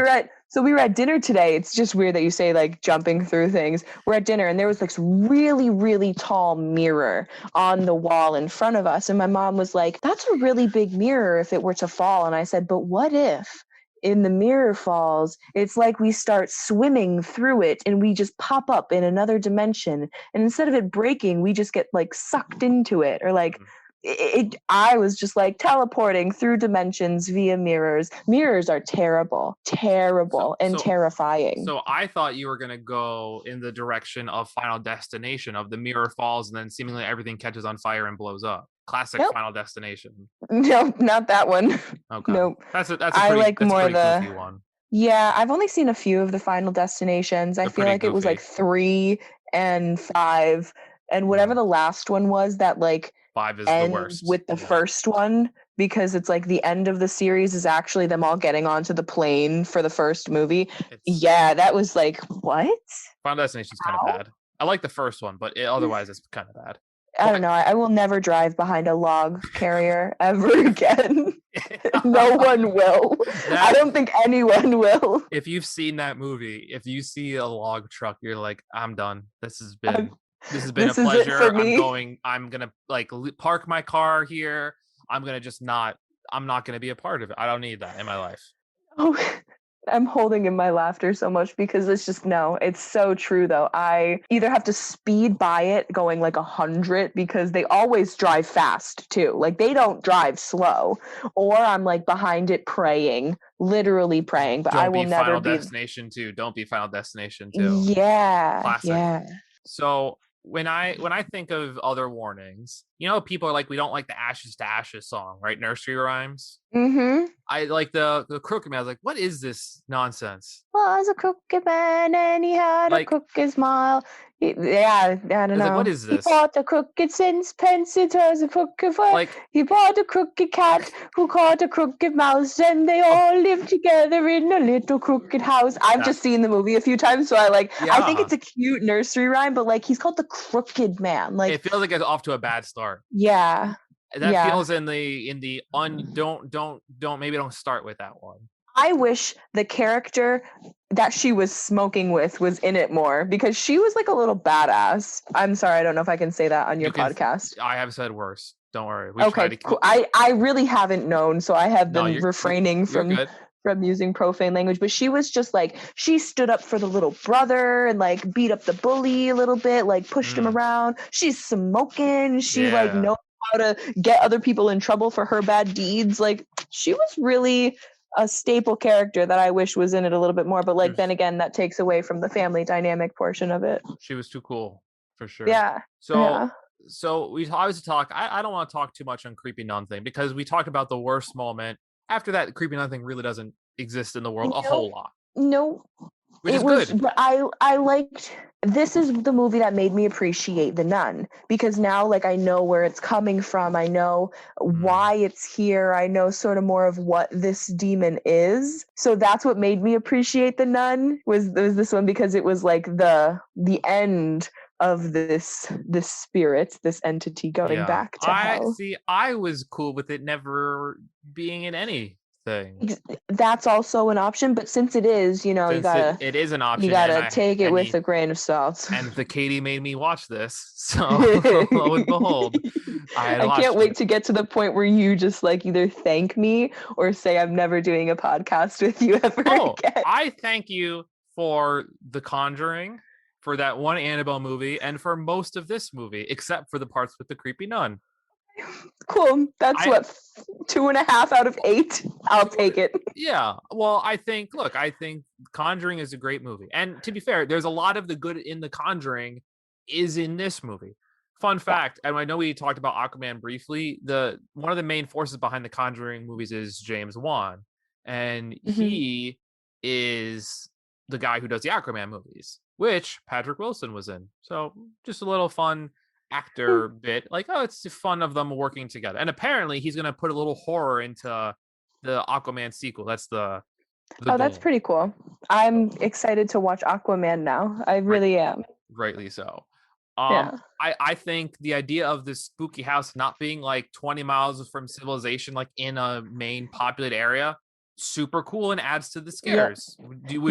were at dinner today. It's just weird that you say like jumping through things. We're at dinner and there was this really, really tall mirror on the wall in front of us. And my mom was like, that's a really big mirror if it were to fall. And I said, but what if in the mirror falls, it's like we start swimming through it and we just pop up in another dimension. And instead of it breaking, we just get like sucked into it, or like I was just like teleporting through dimensions via mirrors. Mirrors are terrible, and terrifying. So I thought you were going to go in the direction of Final Destination, of the mirror falls and then seemingly everything catches on fire and blows up. Classic Final Destination. No, not that one. Okay. Nope. That's a pretty goofy one. Yeah, I've only seen a few of the Final Destinations. I feel like goofy. It was like 3 and 5, and whatever the last one was, that like 5 is the worst with the first one, because it's like the end of the series is actually them all getting onto the plane for the first movie. Yeah, that was like, what? Final Destination's kind of bad. I like the first one, but otherwise it's kind of bad. I don't know. I will never drive behind a log carrier ever again. No one will. I don't think anyone will. If you've seen that movie, if you see a log truck, you're like, I'm done. This has been a pleasure. I'm gonna like park my car here. I'm not gonna be a part of it. I don't need that in my life. Oh, I'm holding in my laughter so much because it's just, no, it's so true though. I either have to speed by it going like 100, because they always drive fast too. Like they don't drive slow, or I'm like behind it praying, literally praying, but I will never Final Destination 2. Don't be Final Destination 2. Yeah. Classic. Yeah. So when I think of other warnings, people are like, we don't like the Ashes to Ashes song, right? Nursery rhymes. Mm-hmm. I like the Crooked Man. I was like, what is this nonsense? Was a crooked man and he had a crooked smile. I don't know. Like, what is this? He bought a crooked pence, it was a crooked foot. He bought a crooked cat who caught a crooked mouse, and they all lived together in a little crooked house. I've just seen the movie a few times, so I think it's a cute nursery rhyme, but like he's called the Crooked Man. Like it feels like it's off to a bad start. Yeah. That feels in the don't start with that one. I wish the character that she was smoking with was in it more, because she was like a little badass. I'm sorry, I don't know if I can say that on your podcast. I have said worse. Don't worry. Cool. I really haven't known, so I have been refraining from using profane language. But she was just like, she stood up for the little brother and like beat up the bully a little bit, like pushed him around. She's smoking. She like knows how to get other people in trouble for her bad deeds. Like she was really a staple character that I wish was in it a little bit more, but like then again, that takes away from the family dynamic portion of it. She was too cool, for sure. Yeah. So we always talk. I don't want to talk too much on Creepy Nun thing, because we talked about the worst moment. After that, Creepy Nun thing really doesn't exist in the world a whole lot. No. Which is good. But I liked, this is the movie that made me appreciate The Nun, because now like I know where it's coming from. I know why it's here. I know sort of more of what this demon is. So that's what made me appreciate The Nun was this one, because it was like the end of this spirit, this entity going back to hell. I was cool with it never being in anything. That's also an option, but since it is, you gotta it is an option. You gotta take it with a grain of salt. And the Katie made me watch this, so lo and behold, I can't wait to get to the point where you just like either thank me or say I'm never doing a podcast with you ever again. I thank you for The Conjuring, for that one Annabelle movie, and for most of this movie, except for the parts with the creepy nun. Cool. That's 2.5 out of 8. I'll take it. Yeah. Well, I think Conjuring is a great movie. And to be fair, there's a lot of the good in The Conjuring is in this movie. Fun fact, and I know we talked about Aquaman briefly, one of the main forces behind the Conjuring movies is James Wan. And he is the guy who does the Aquaman movies, which Patrick Wilson was in. So just a little fun actor bit. Like, oh, it's fun of them working together. And apparently he's gonna put a little horror into the Aquaman sequel. That's the Oh, that's goal. pretty cool. I'm excited to watch Aquaman now. I Right, really am. rightly so. Yeah. I think the idea of this spooky house not being like 20 miles from civilization, like in a main populated area, super cool and adds to the Yep. scares.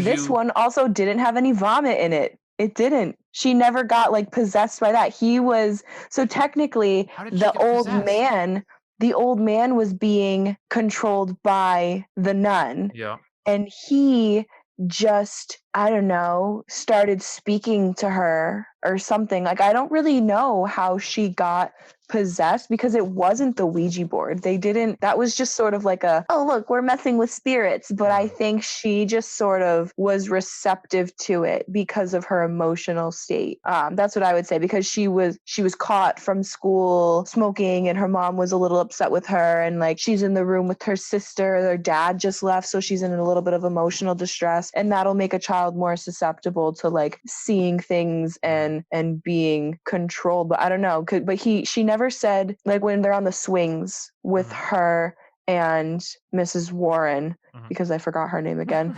This one also didn't have any vomit in it. It didn't. She never got like possessed by that. He was so technically How did she get possessed? The old man was being controlled by the nun. Yeah. And he just, I don't know, started speaking to her or something. Like, I don't really know how she got possessed because it wasn't the Ouija board. That was just sort of like oh, look, we're messing with spirits. But I think she just sort of was receptive to it because of her emotional state. That's what I would say, because she was caught from school smoking and her mom was a little upset with her. And like, she's in the room with her sister, their dad just left. So she's in a little bit of emotional distress, and that'll make a child more susceptible to like seeing things and being controlled. But I don't know. But she never said, like when they're on the swings with her and Mrs. Warren, because I forgot her name again.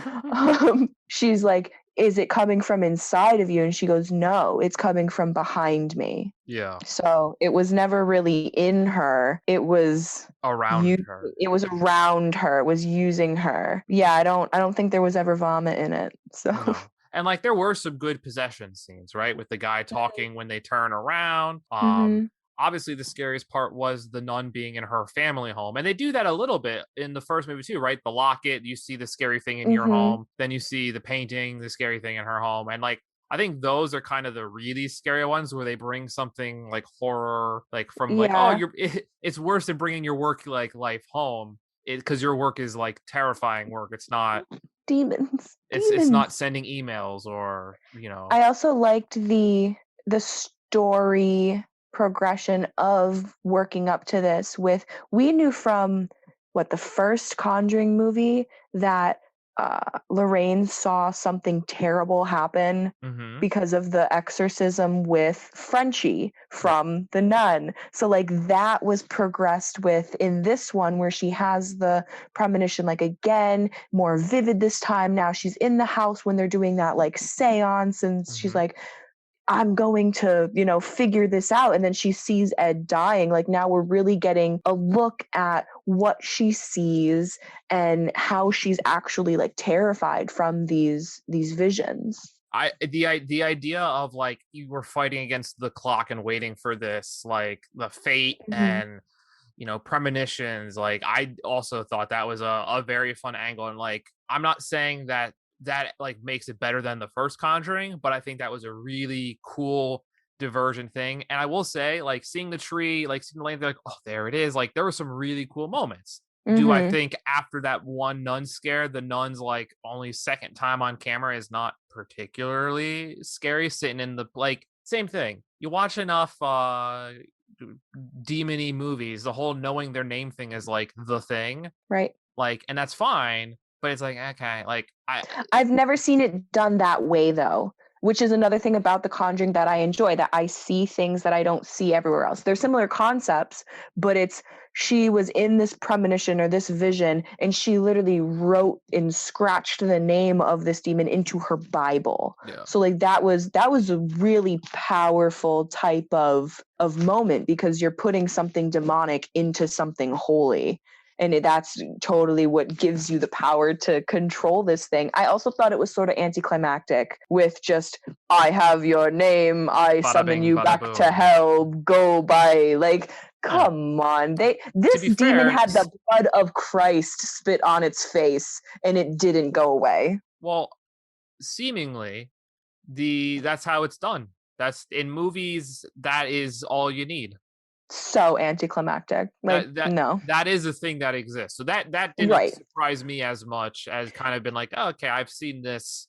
She's like, is it coming from inside of you? And she goes, no, it's coming from behind me. Yeah. So it was never really in her. It was around her. It was around her. It was using her. Yeah, I don't think there was ever vomit in it. So no. And like there were some good possession scenes, right? With the guy talking when they turn around. Obviously the scariest part was the nun being in her family home. And they do that a little bit in the first movie too, right? The locket, you see the scary thing in your home, then you see the painting, the scary thing in her home. And like I think those are kind of the really scary ones where they bring something like horror, like from like, oh, it's worse than bringing your work like life home, because your work is like terrifying work. It's not demons. It's not sending emails or, you know. I also liked the story progression of working up to this. We knew from the first Conjuring movie that Lorraine saw something terrible happen because of the exorcism with Frenchie from the nun. So like that was progressed with in this one, where she has the premonition, like again, more vivid this time. Now she's in the house when they're doing that like seance, and she's like, I'm going to, figure this out. And then she sees Ed dying. Like now we're really getting a look at what she sees and how she's actually like terrified from these visions. The idea of like you were fighting against the clock and waiting for this, like the fate and premonitions, like I also thought that was a very fun angle. And like I'm not saying that like makes it better than the first Conjuring, but I think that was a really cool diversion thing. And I will say, like seeing the tree, like seeing the lane, like, oh, there it is. Like there were some really cool moments. Do I think after that one nun scare, the nun's like only second time on camera is not particularly scary, sitting in the like same thing. You watch enough demon-y movies, the whole knowing their name thing is like the thing. Right. Like, and that's fine. But it's like, okay, like I've never seen it done that way though, which is another thing about The Conjuring that I enjoy, that I see things that I don't see everywhere else. They're similar concepts, but she was in this premonition or this vision, and she literally wrote and scratched the name of this demon into her Bible. Yeah. So like that was a really powerful type of moment, because you're putting something demonic into something holy. And that's totally what gives you the power to control this thing. I also thought it was sort of anticlimactic with just, I have your name, I summon you back to hell, go by. Like, come on. This demon had the blood of Christ spit on its face, and it didn't go away. Well, seemingly, that's how it's done. That's in movies, that is all you need. So anticlimactic. Like no, that is a thing that exists. So that didn't surprise me as much as kind of been like, oh, okay, I've seen this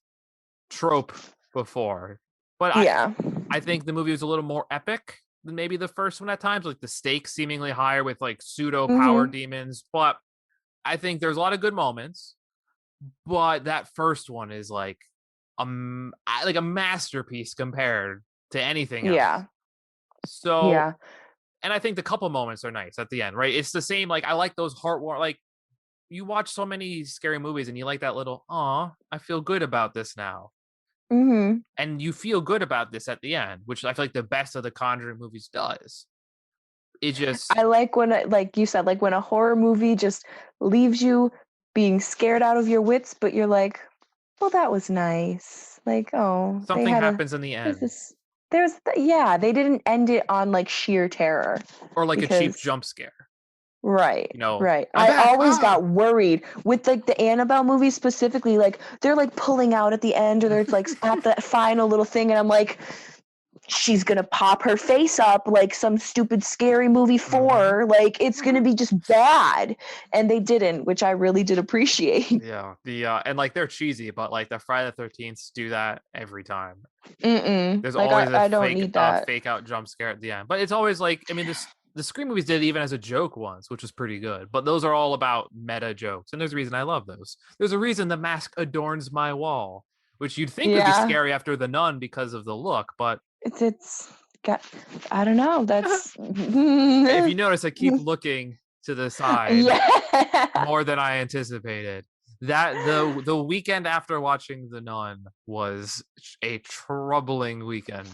trope before. But I think the movie was a little more epic than maybe the first one at times, like the stakes seemingly higher with like pseudo power demons. But I think there's a lot of good moments. But that first one is like a masterpiece compared to anything else. Yeah. So, Yeah. and I think the couple moments are nice at the end, right? It's the same. Like I like those like you watch so many scary movies and you like that little, "Aw, I feel good about this now." Mm-hmm. And you feel good about this at the end, which I feel like the best of the Conjuring movies does. It just I like when, like you said, like when a horror movie just leaves you being scared out of your wits, but you're like, well, that was nice. Like, oh, they something had a, happens in the there's end. this, yeah, they didn't end it on like sheer terror Or like a cheap because, jump scare. right, You know, right. I'm I back. always got worried with like the Annabelle movies specifically, like they're like pulling out at the end or they're like at the final little thing. And I'm like, she's gonna pop her face up like some stupid scary movie 4. Like it's gonna be just bad, and they didn't, which I really did appreciate. Yeah, the and like they're cheesy, but like the Friday the 13th do that every time. There's Like always a I don't need that. fake out jump scare at the end, but it's always like, I mean, the Scream movies did it even as a joke once, which was pretty good. But those are all about meta jokes, and there's a reason I love those. There's a reason the mask adorns my wall, which you'd think would be Yeah, scary after The Nun because of the look, but it's got, I don't know, that's if you notice, I keep looking to the side yeah. more than I anticipated. That the weekend after watching The Nun was a troubling weekend.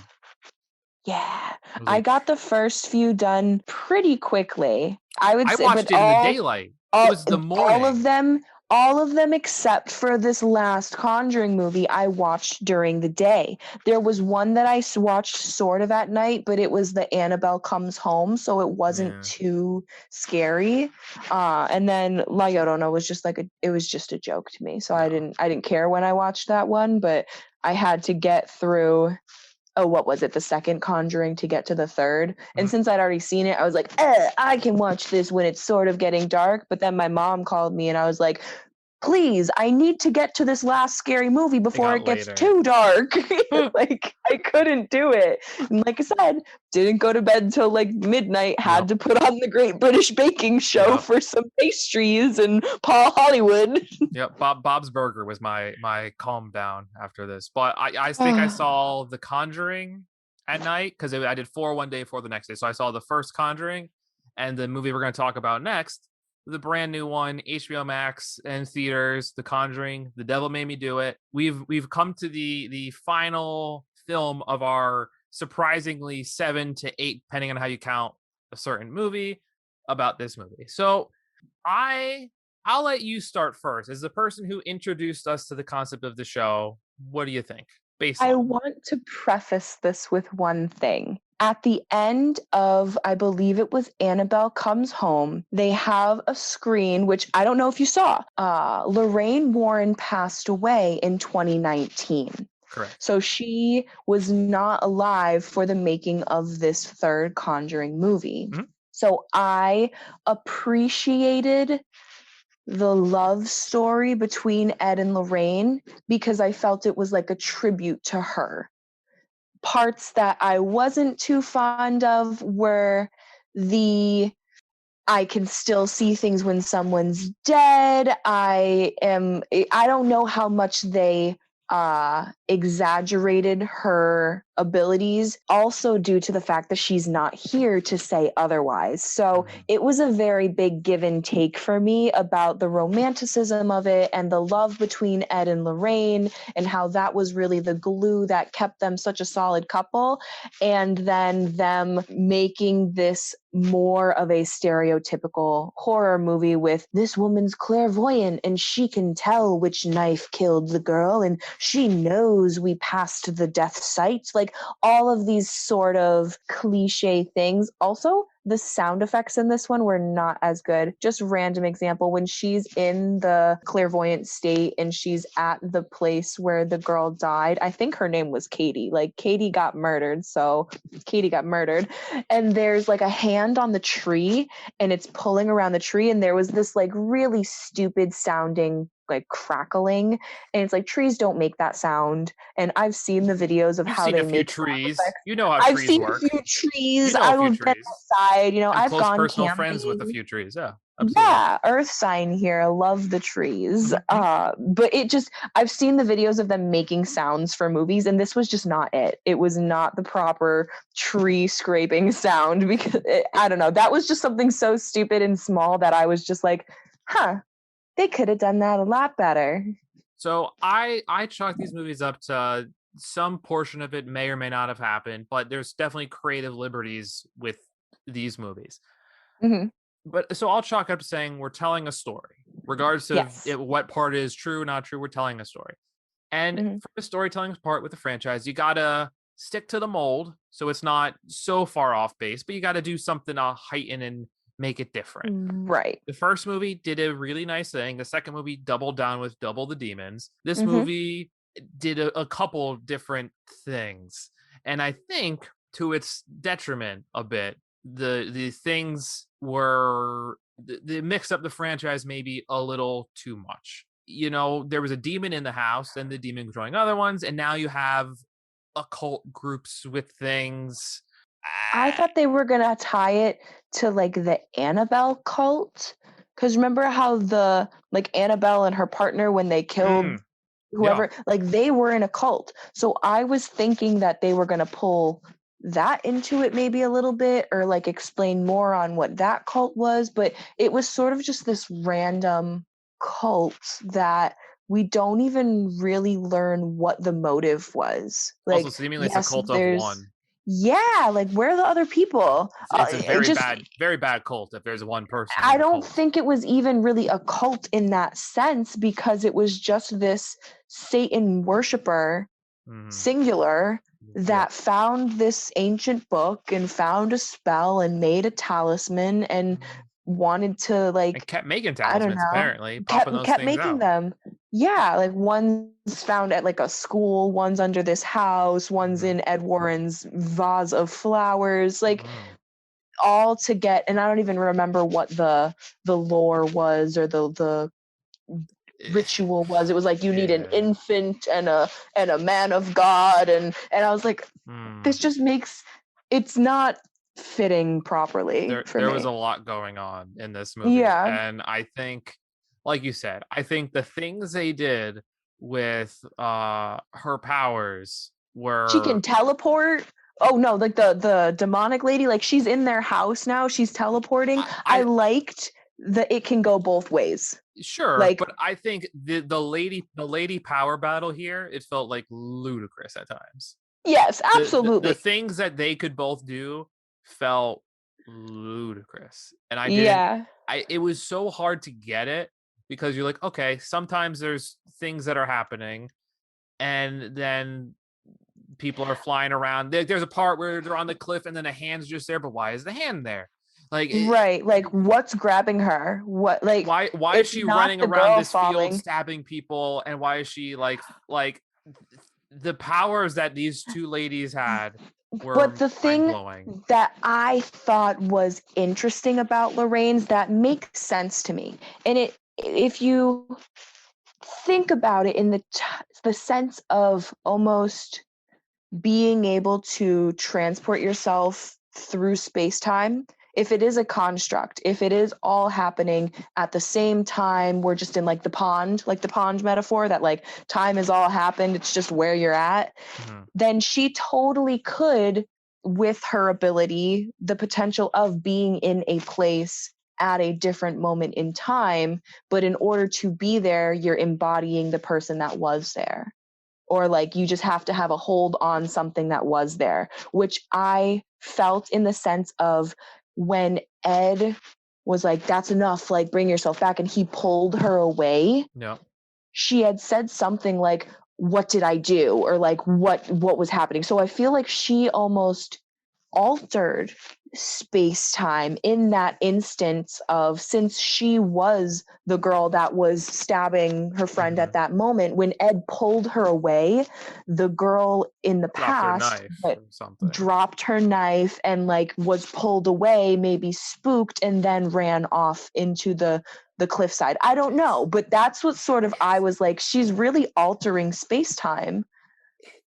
Yeah, It was I a got the first few done pretty quickly. I would I say, but watched it in the daylight. It was the all of morning. them, all of them except for this last Conjuring movie I watched during the day. There was one that I watched sort of at night, but it was the Annabelle Comes Home, so it wasn't Yeah. too scary. And then La Llorona was just like it was just a joke to me, so Yeah. I didn't care when I watched that one, but I had to get through, oh, what was it, the second Conjuring to get to the third. And since I'd already seen it, I was like, I can watch this when it's sort of getting dark. But then my mom called me and I was like, please, I need to get to this last scary movie before got it gets later. too dark. Like I couldn't do it. And like I said, didn't go to bed until like midnight, had to put on the Great British Baking Show for some pastries and Paul Hollywood. Yep, Bob's Burger was my calm down after this. But I think I saw The Conjuring at night because I did 4 one day, 4 the next day. So I saw the first Conjuring, and the movie we're going to talk about next, the brand new one, HBO Max and theaters, The Conjuring, The Devil Made Me Do It. We've come to the final film of our surprisingly 7 to 8, depending on how you count a certain movie, about this movie. So I'll let you start first. As the person who introduced us to the concept of the show, what do you think? I want to preface this with one thing. At the end of, I believe it was Annabelle Comes Home, they have a screen, which I don't know if you saw. Lorraine Warren passed away in 2019. Correct. So she was not alive for the making of this third Conjuring movie. So I appreciated the love story between Ed and Lorraine because I felt it was like a tribute to her. Parts that I wasn't too fond of were I can still see things when someone's dead. I don't know how much they exaggerated her abilities, also due to the fact that she's not here to say otherwise. So it was a very big give and take for me about the romanticism of it and the love between Ed and Lorraine and how that was really the glue that kept them such a solid couple. And then them making this more of a stereotypical horror movie with this woman's clairvoyant and she can tell which knife killed the girl and she knows we passed the death site. Like all of these sort of cliche things. Also, the sound effects in this one were not as good. Just random example, when she's in the clairvoyant state and she's at the place where the girl died, I think her name was Katie. Like Katie got murdered. So Katie got murdered. And there's like a hand on the tree and it's pulling around the tree. And there was this like really stupid sounding like crackling, and it's like trees don't make that sound. And I've seen the videos of how they make trees. You know how I've trees seen work. a few trees. You know a few I've been trees. outside. You know, I'm I've close gone personal camping. friends with a few trees. Yeah. absolutely. Yeah, earth sign here. I love the trees. But I've seen the videos of them making sounds for movies, and this was just not it. It was not the proper tree scraping sound because I don't know. That was just something so stupid and small that I was just like, huh, they could have done that a lot better. So I chalk these movies up to some portion of it may or may not have happened, but there's definitely creative liberties with these movies. Mm-hmm. But so I'll chalk up to saying we're telling a story, regardless of what part is true or not true. We're telling a story, and for the storytelling part with the franchise, you gotta stick to the mold, so it's not so far off base. But you got to do something to heighten and make it different. Right. The first movie did a really nice thing. The second movie doubled down with Double the Demons. This movie did a couple different things, and I think to its detriment a bit. The things were they mixed up the franchise maybe a little too much. You know, there was a demon in the house, and the demon controlling other ones, and now you have occult groups with things. I thought they were gonna tie it to like the Annabelle cult. Because remember how the like Annabelle and her partner when they killed whoever, like they were in a cult. So I was thinking that they were gonna pull that into it maybe a little bit or like explain more on what that cult was, but it was sort of just this random cult that we don't even really learn what the motive was. Like, also seemingly it's a cult of one. Yeah, like where are the other people? It's a very bad cult if there's one person. I don't think it was even really a cult in that sense because it was just this Satan worshiper, singular, that found this ancient book and found a spell and made a talisman and wanted to like and kept making talismans apparently kept making them. Yeah, like one's found at like a school, one's under this house, one's in Ed Warren's vase of flowers, like all to get, and I don't even remember what the lore was or the ritual was. It was like you need an infant and a man of God, and I was like, this just makes it's not fitting properly. There was a lot going on in this movie, and I think, like you said, I think the things they did with her powers were she can teleport. Oh no, like the demonic lady, like she's in their house now. She's teleporting. I liked that it can go both ways. Sure, like, but I think the lady power battle here, it felt like ludicrous at times. Yes, absolutely. The things that they could both do felt ludicrous, and I didn't. It was so hard to get it because you're like, okay, sometimes there's things that are happening, and then people are flying around. There's a part where they're on the cliff, and then a hand's just there, but why is the hand there? Like like what's grabbing her? What like why is she running around this field stabbing people, and why is she like the powers that these two ladies had were but the thing that I thought was interesting about Lorraine's that makes sense to me, and if you think about it in the sense of almost being able to transport yourself through space-time, if it is a construct, if it is all happening at the same time, we're just in like the pond metaphor that like time is all happened, it's just where you're at, then she totally could, with her ability, the potential of being in a place at a different moment in time, but in order to be there, you're embodying the person that was there. Or like you just have to have a hold on something that was there, which I felt in the sense of when Ed was like, that's enough, like bring yourself back, and he pulled her away. Yeah. She had said something like, what did I do? Or like what was happening? So I feel like she almost altered space-time in that instance of, since she was the girl that was stabbing her friend at that moment, when Ed pulled her away, the girl in the past dropped her knife and like was pulled away, maybe spooked, and then ran off into the cliffside. I don't know, but that's what sort of I was like, she's really altering space-time.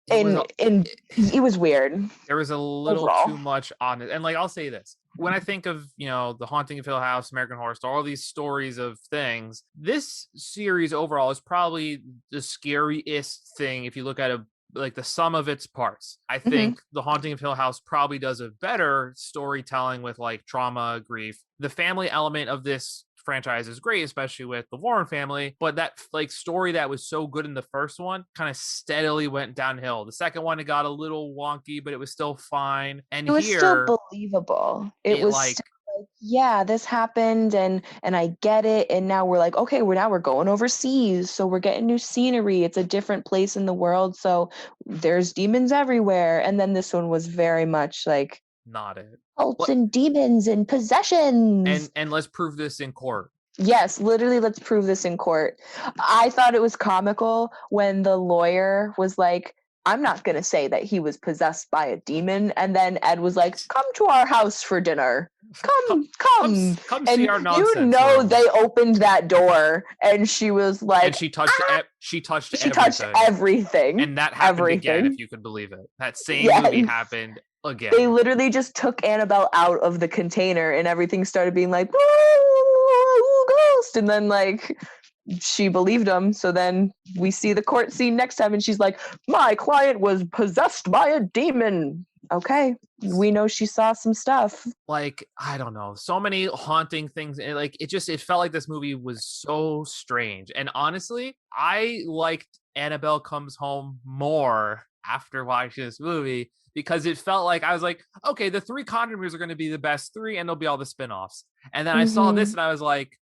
And it was weird. There was a little too much on it. And like, I'll say this. when I think of, The Haunting of Hill House, American Horror Story, all these stories of things, this series overall is probably the scariest thing if you look at it like the sum of its parts. I think The Haunting of Hill House probably does a better storytelling with like trauma, grief. The family element of this franchise is great, especially with the Warren family, but that like story that was so good in the first one kind of steadily went downhill. The second one, it got a little wonky, but it was still fine. And it was still here believable. It was still like, yeah, this happened and I get it. And now we're like, okay, we're going overseas. So we're getting new scenery. It's a different place in the world. So there's demons everywhere. And then this one was very much like not it. Cults and demons and possessions. And let's prove this in court. Yes, literally, let's prove this in court. I thought it was comical when the lawyer was like, I'm not going to say that he was possessed by a demon. And then Ed was like, come to our house for dinner. Come and see our nonsense. You know, they opened that door and she was like, and she touched everything. And that happened again, if you could believe it. That same movie happened again. They literally just took Annabelle out of the container and everything started being like, ghost. And then like she believed him. So then we see the court scene next time and she's like, my client was possessed by a demon. Okay, we know she saw some stuff. Like, I don't know, so many haunting things. And like, it felt like this movie was so strange. And honestly, I liked Annabelle Comes Home more after watching this movie because it felt like I was like, okay, the 3 Conjuring movies are going to be the best 3 and there'll be all the spin-offs. And then I saw this and I was like,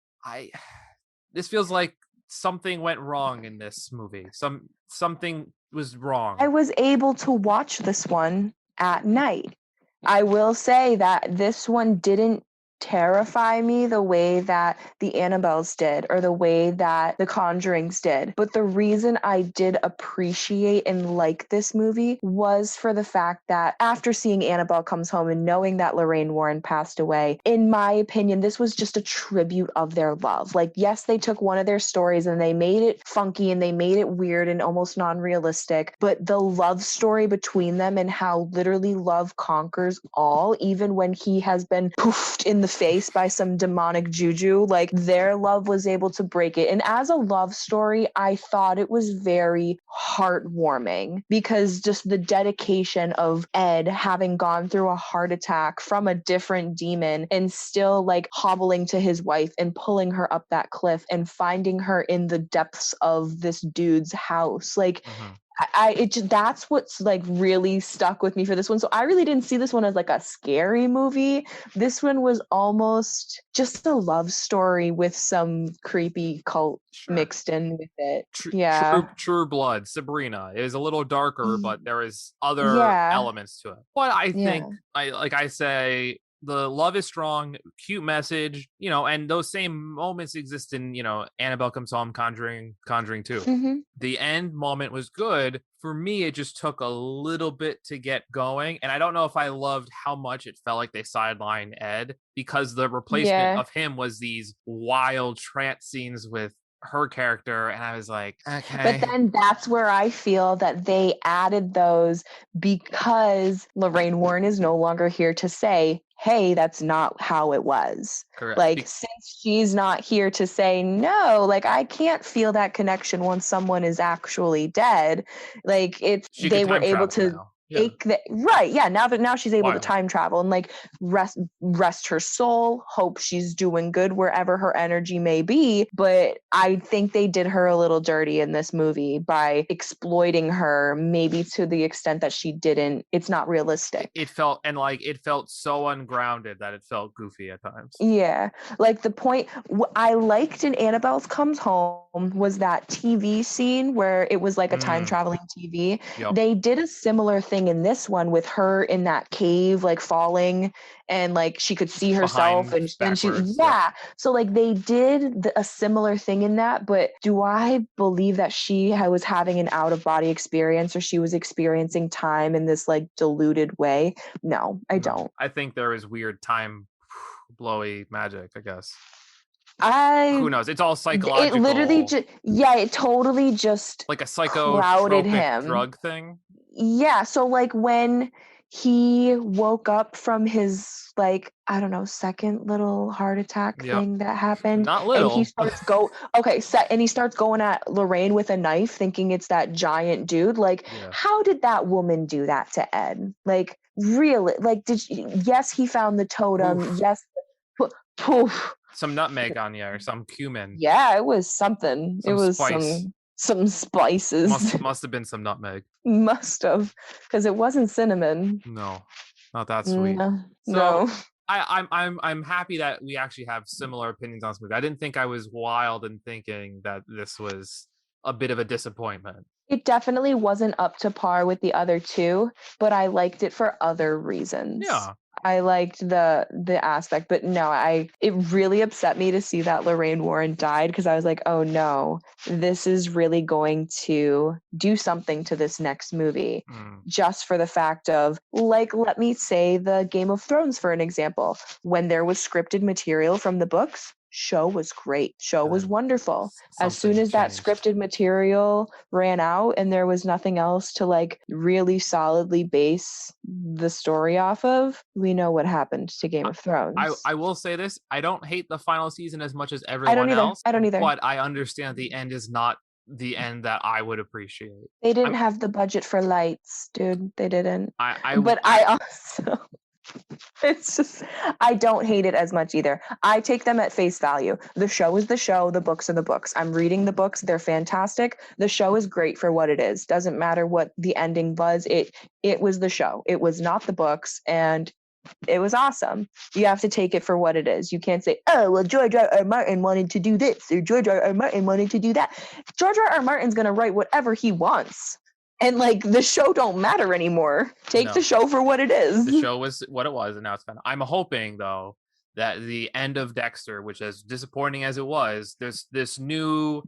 this feels like something went wrong in this movie. Something was wrong. I was able to watch this one at night. I will say that this one didn't terrify me the way that the Annabelles did or the way that the Conjurings did. But the reason I did appreciate and like this movie was for the fact that after seeing Annabelle Comes Home and knowing that Lorraine Warren passed away, in my opinion, this was just a tribute of their love. Like, yes, they took one of their stories and they made it funky and they made it weird and almost non-realistic, but the love story between them and how literally love conquers all, even when he has been poofed in the face by some demonic juju, like their love was able to break it. And as a love story, I thought it was very heartwarming because just the dedication of Ed having gone through a heart attack from a different demon and still like hobbling to his wife and pulling her up that cliff and finding her in the depths of this dude's house. Like that's what's like really stuck with me for this one. So I really didn't see this one as like a scary movie. This one was almost just a love story with some creepy cult mixed in with it. True Blood, Sabrina is a little darker, but there is other elements to it. But I think, I say, the love is strong, cute message, and those same moments exist in, Annabelle Comes Home, Conjuring 2. The end moment was good. For me, it just took a little bit to get going. And I don't know if I loved how much it felt like they sidelined Ed because the replacement of him was these wild trance scenes with her character, and I was like, okay. But then that's where I feel that they added those because Lorraine Warren is no longer here to say, hey, that's not how it was. Correct. Like, since she's not here to say, no, like, I can't feel that connection once someone is actually dead. Like, they were able to take that, now she's able to time travel and like rest her soul, hope she's doing good wherever her energy may be. But I think they did her a little dirty in this movie by exploiting her, maybe to the extent that it's not realistic. It felt so ungrounded that it felt goofy at times. Yeah, like the point I liked in Annabelle Comes Home was that TV scene where it was like a time traveling TV. They did a similar thing in this one with her in that cave, like falling, and like she could see herself and she so like they did a similar thing in that. But do I believe that she was having an out-of-body experience or she was experiencing time in this like diluted way? No, I don't. I think there is weird time blowy magic, I guess. Who knows? It's all psychological. It literally it totally just like a psychotropic him. drug thing. Yeah, so like when he woke up from his, like, I don't know, second little heart attack thing that happened. Not little. And he starts and he starts going at Lorraine with a knife, thinking it's that giant dude. Like, how did that woman do that to Ed? Like, really? Like, yes, he found the totem. Oof. Yes. Poof. Some nutmeg on you or some cumin. Yeah, it was something. It was spice. Some spices. Must have been some nutmeg. Must have, because it wasn't cinnamon. No, not that sweet. No. I'm happy that we actually have similar opinions on this movie. I didn't think I was wild in thinking that this was a bit of a disappointment. It definitely wasn't up to par with the other two, but I liked it for other reasons. Yeah. I liked the aspect, but no, it really upset me to see that Lorraine Warren died, because I was like, oh no, this is really going to do something to this next movie. Just for the fact of, like, let me say the Game of Thrones for an example. When there was scripted material from the books, show was great. Show was wonderful. As soon as that scripted material ran out and there was nothing else to, like, really solidly base the story off of, we know what happened to Game of Thrones. I will say this. I don't hate the final season as much as everyone else. I don't either. But I understand the end is not the end that I would appreciate. They didn't have the budget for lights, dude. They didn't. I also... It's just, I don't hate it as much either. I take them at face value. The show is the show. The books are the books. I'm reading the books. They're fantastic. The show is great for what it is. Doesn't matter what the ending was. It was the show. It was not the books, and it was awesome. You have to take it for what it is. You can't say, oh, well, George R.R. Martin wanted to do this, or George R.R. Martin wanted to do that. George R.R. Martin's going to write whatever he wants. And, like, the show don't matter anymore. Take the show for what it is. The show was what it was, and now it's done. I'm hoping, though, that the end of Dexter, which, as disappointing as it was, there's this new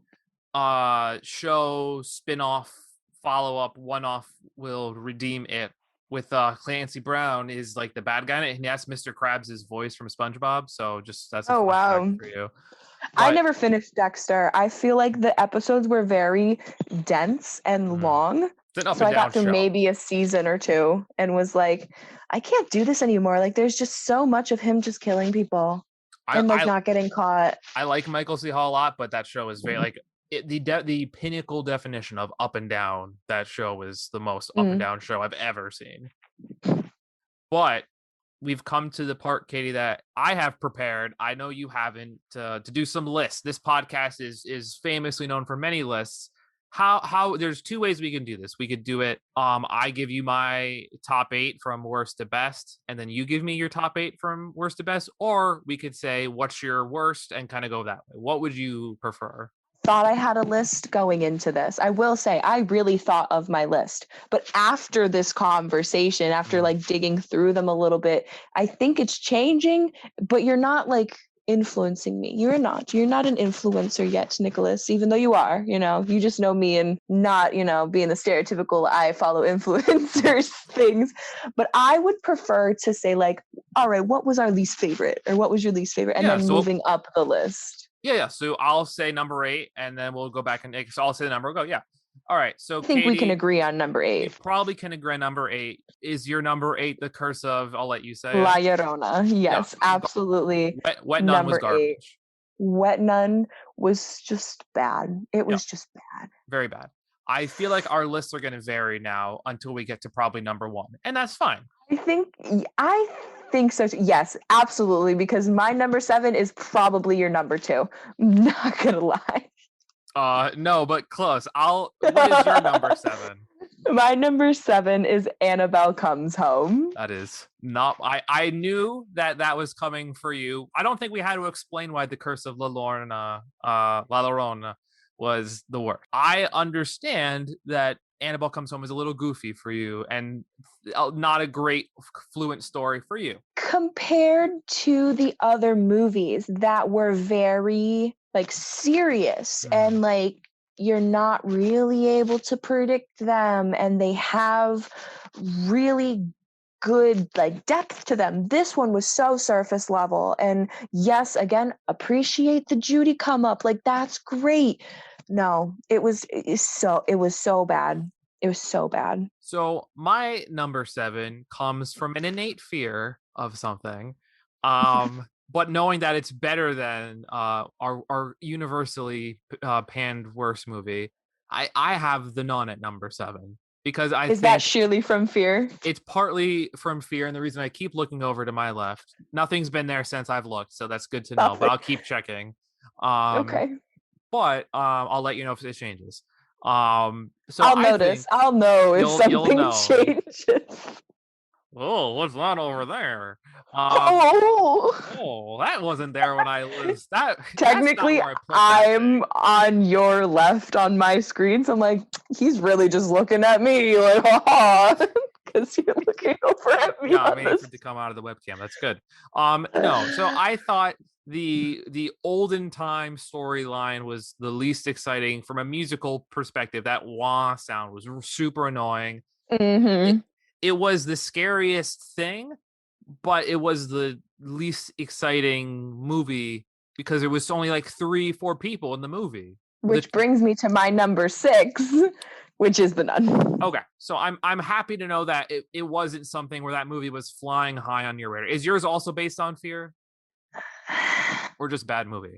show, spin-off, follow-up, one-off will redeem it. With Clancy Brown is, like, the bad guy in it, and that's Mr. Krabs' voice from SpongeBob. So that's a fun fact for you. I never finished Dexter. I feel like the episodes were very dense and long. So I got through maybe a season or two and was like, I can't do this anymore. Like, there's just so much of him just killing people and not getting caught. I like Michael C. Hall a lot, but that show is very like the pinnacle definition of up and down. That show is the most up and down show I've ever seen. But we've come to the part, Katie, that I have prepared. I know you haven't, to do some lists. This podcast is famously known for many lists. How there's two ways we can do this. We could do it. I give you my top 8 from worst to best, and then you give me your top 8 from worst to best. Or we could say, what's your worst, and kind of go that way. What would you prefer? Thought I had a list going into this. I will say I really thought of my list, but after this conversation, after like digging through them a little bit, I think it's changing, but you're not like influencing me. You're not an influencer yet, Nicholas, even though you are, you just know me and not, being the stereotypical I follow influencers things. But I would prefer to say like, all right, what was our least favorite, or what was your least favorite? And then moving up the list. Yeah. So I'll say number 8, and then we'll go back and so I'll say the number. We'll go. Yeah. All right. So I think Katie, we can agree on number 8. We probably can agree on number 8. Is your number 8 The Curse of? I'll let you say. La Llorona. Yes, absolutely. Wet Nun was garbage. 8. Wet Nun was just bad. It was just bad. Very bad. I feel like our lists are going to vary now until we get to probably number 1, and that's fine. I think so. Yes, absolutely. Because my number 7 is probably your number 2. I'm not gonna lie. No, but close. What is your number 7? My number 7 is Annabelle Comes Home. That is not. I knew that was coming for you. I don't think we had to explain why The Curse of La Llorona was the worst. I understand that Annabelle Comes Home is a little goofy for you and not a great fluent story for you. Compared to the other movies that were very like serious and like you're not really able to predict them, and they have really good like depth to them. This one was so surface level, and yes, again, appreciate the Judy come up, like that's great. No, it was so bad. It was so bad. So my number 7 comes from an innate fear of something, but knowing that it's better than our universally panned worst movie, I have The Nun at number 7 because I Is that think surely from fear? it's partly from fear, and the reason I keep looking over to my left, nothing's been there since I've looked, so that's good to know. But I'll keep checking. Okay. But I'll let you know if it changes. So I'll I notice. think I'll know if you'll something know. changes. Oh, what's that over there? Oh, that wasn't there when I was that. Technically, that's not where I put that I'm thing. on your left on my screen, so I'm like, he's really just looking at me, like, because you're looking over at me. Yeah, I'm waiting for it to come out of the webcam. That's good. No, so I thought the olden time storyline was the least exciting from a musical perspective. That wah sound was super annoying. Mm-hmm. It was the scariest thing, but it was the least exciting movie because there was only like 3-4 people in the movie. Which brings me to my number 6, which is The Nun. Okay, so I'm happy to know that it wasn't something where that movie was flying high on your radar. Is yours also based on fear, or just bad movie?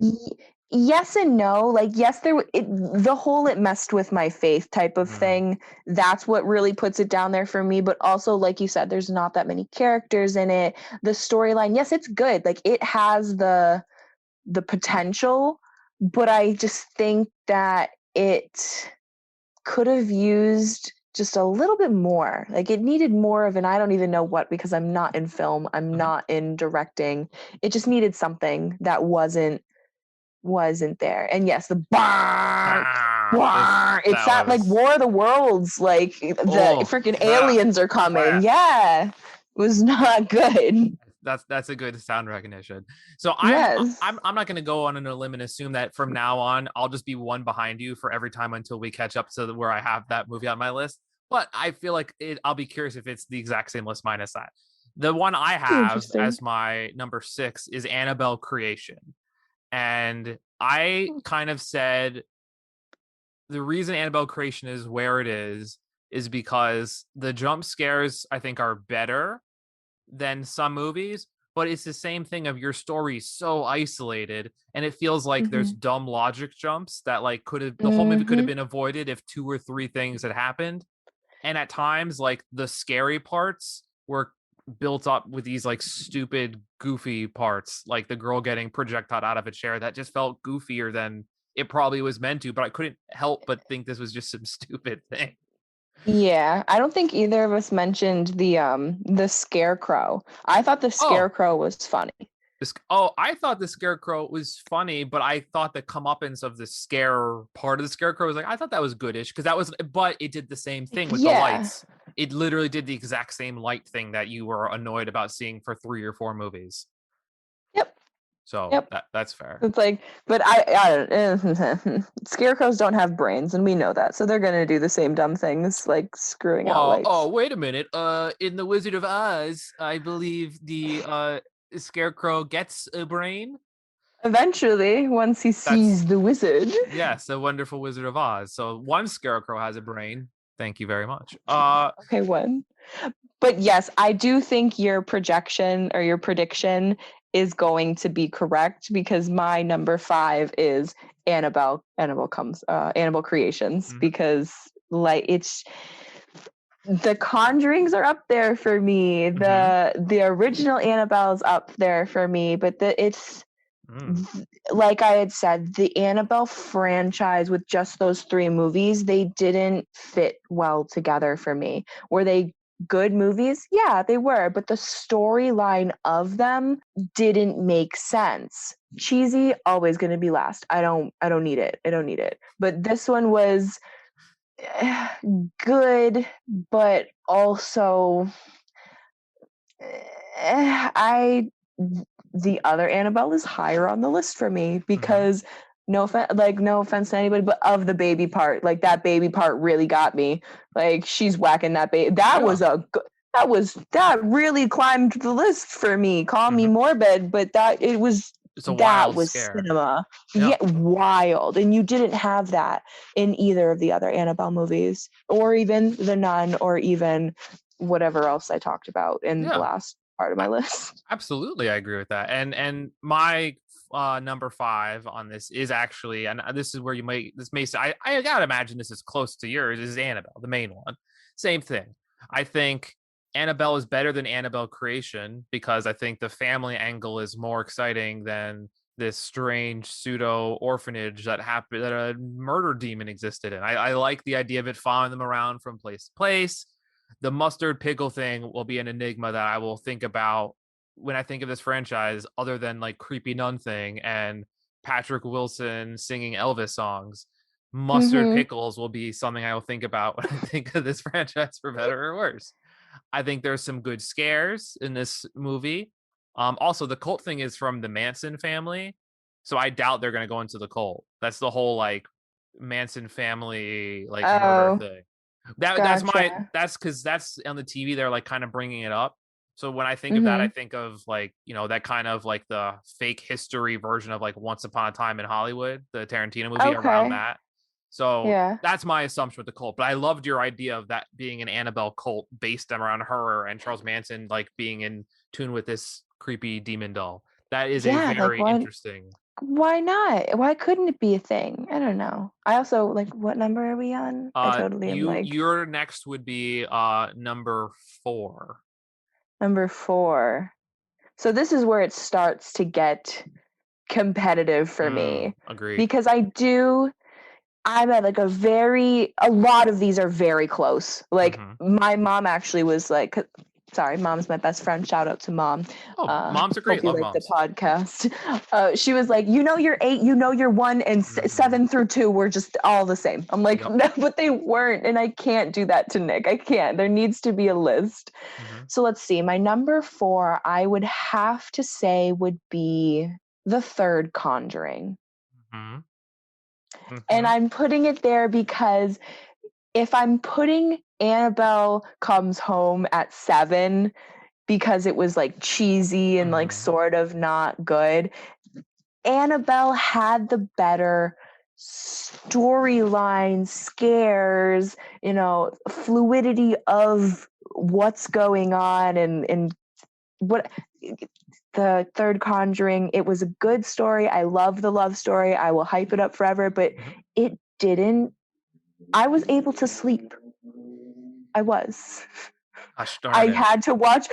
Yes and no. Like, yes, the whole it messed with my faith type of thing. That's what really puts it down there for me. But also, like you said, there's not that many characters in it. The storyline, yes, it's good. Like, it has the potential, but I just think that it could have used just a little bit more. Like, it needed more of an, I don't even know what, because I'm not in film, I'm not in directing. It just needed something that wasn't there. And yes, the it's that like War of the Worlds, like the freaking aliens are coming. Yeah, it was not good. That's a good sound recognition. So I'm not going to go on a limb and assume that from now on I'll just be one behind you for every time until we catch up to where I have that movie on my list. But I feel like I'll be curious if it's the exact same list minus that. The one I have as my number 6 is Annabelle Creation. And I kind of said the reason Annabelle Creation is where it is because the jump scares I think are better than some movies, but it's the same thing of your story so isolated, and it feels like there's dumb logic jumps that like the whole movie could have been avoided if 2 or 3 things had happened. And at times, like the scary parts were built up with these like stupid, goofy parts, like the girl getting projectile out of a chair that just felt goofier than it probably was meant to. But I couldn't help but think this was just some stupid thing. Yeah, I don't think either of us mentioned the scarecrow. I thought the scarecrow was funny. I thought the scarecrow was funny, but I thought the comeuppance of the scare part of the scarecrow was like, I thought that was goodish but it did the same thing with the lights. It literally did the exact same light thing that you were annoyed about seeing for 3 or 4 movies. Yep. So that's fair. It's like, but I don't. Scarecrows don't have brains, and we know that, so they're gonna do the same dumb things, like screwing out lights. Oh, wait a minute. In the Wizard of Oz, I believe the scarecrow gets a brain. Eventually, once he sees the wizard. Yes, a wonderful Wizard of Oz. So one scarecrow has a brain. Thank you very much. Okay, one. But yes, I do think your projection or your prediction is going to be correct, because my number 5 is Annabelle Creations, because like it's the Conjurings are up there for me. The original Annabelle's up there for me, but like I had said, the Annabelle franchise with just those 3 movies, they didn't fit well together for me. Were they good movies? Yeah, they were, but the storyline of them didn't make sense. Cheesy, always going to be last. I don't need it. But this one was good, but also the other Annabelle is higher on the list for me, because no offense to anybody, but of the baby part, like that baby part really got me. Like, she's whacking that baby. That really climbed the list for me. Call me morbid, but it was It's a that wild was scare. cinema. Yeah. Wild. And you didn't have that in either of the other Annabelle movies, or even The Nun, or even whatever else I talked about in the last part of my list. Absolutely, I agree with that. And my number 5 on this is actually, and this is where I gotta imagine this is close to yours, is Annabelle, the main one. Same thing. I think Annabelle is better than Annabelle Creation because I think the family angle is more exciting than this strange pseudo orphanage that a murder demon existed in. I like the idea of it following them around from place to place. The mustard pickle thing will be an enigma that I will think about when I think of this franchise, other than like creepy nun thing and Patrick Wilson singing Elvis songs. Mustard pickles will be something I will think about when I think of this franchise, for better or worse. I think there's some good scares in this movie. Also, the cult thing is from the Manson family, so I doubt they're going to go into the cult. That's the whole like Manson family like murder thing. That's because that's on the TV. They're like kind of bringing it up. So when I think of that, I think of like, that kind of like the fake history version of like Once Upon a Time in Hollywood, the Tarantino movie, around that. So that's my assumption with the cult. But I loved your idea of that being an Annabelle cult based around her and Charles Manson like being in tune with this creepy demon doll. That is a very interesting. Why not? Why couldn't it be a thing? I don't know. I also like, what number are we on? I totally am like. Your next would be number 4. Number 4. So this is where it starts to get competitive for me. Agreed. Because I'm at like a lot of these are very close. Like my mom actually was like, sorry, mom's my best friend. Shout out to mom. Moms are great. Hope you like the podcast. She was like, you're 8, you're 1, and 7 through 2 were just all the same. I'm like, no, but they weren't, and I can't do that to Nick. I can't. There needs to be a list. So let's see. My number 4, I would have to say, would be the third Conjuring. And I'm putting it there because if I'm putting Annabelle Comes Home at 7 because it was like cheesy and like sort of not good, Annabelle had the better storyline, scares, fluidity of what's going on, and what the third Conjuring, it was a good story. I love the love story. I will hype it up forever, but it didn't. I was able to sleep. I was. I had to watch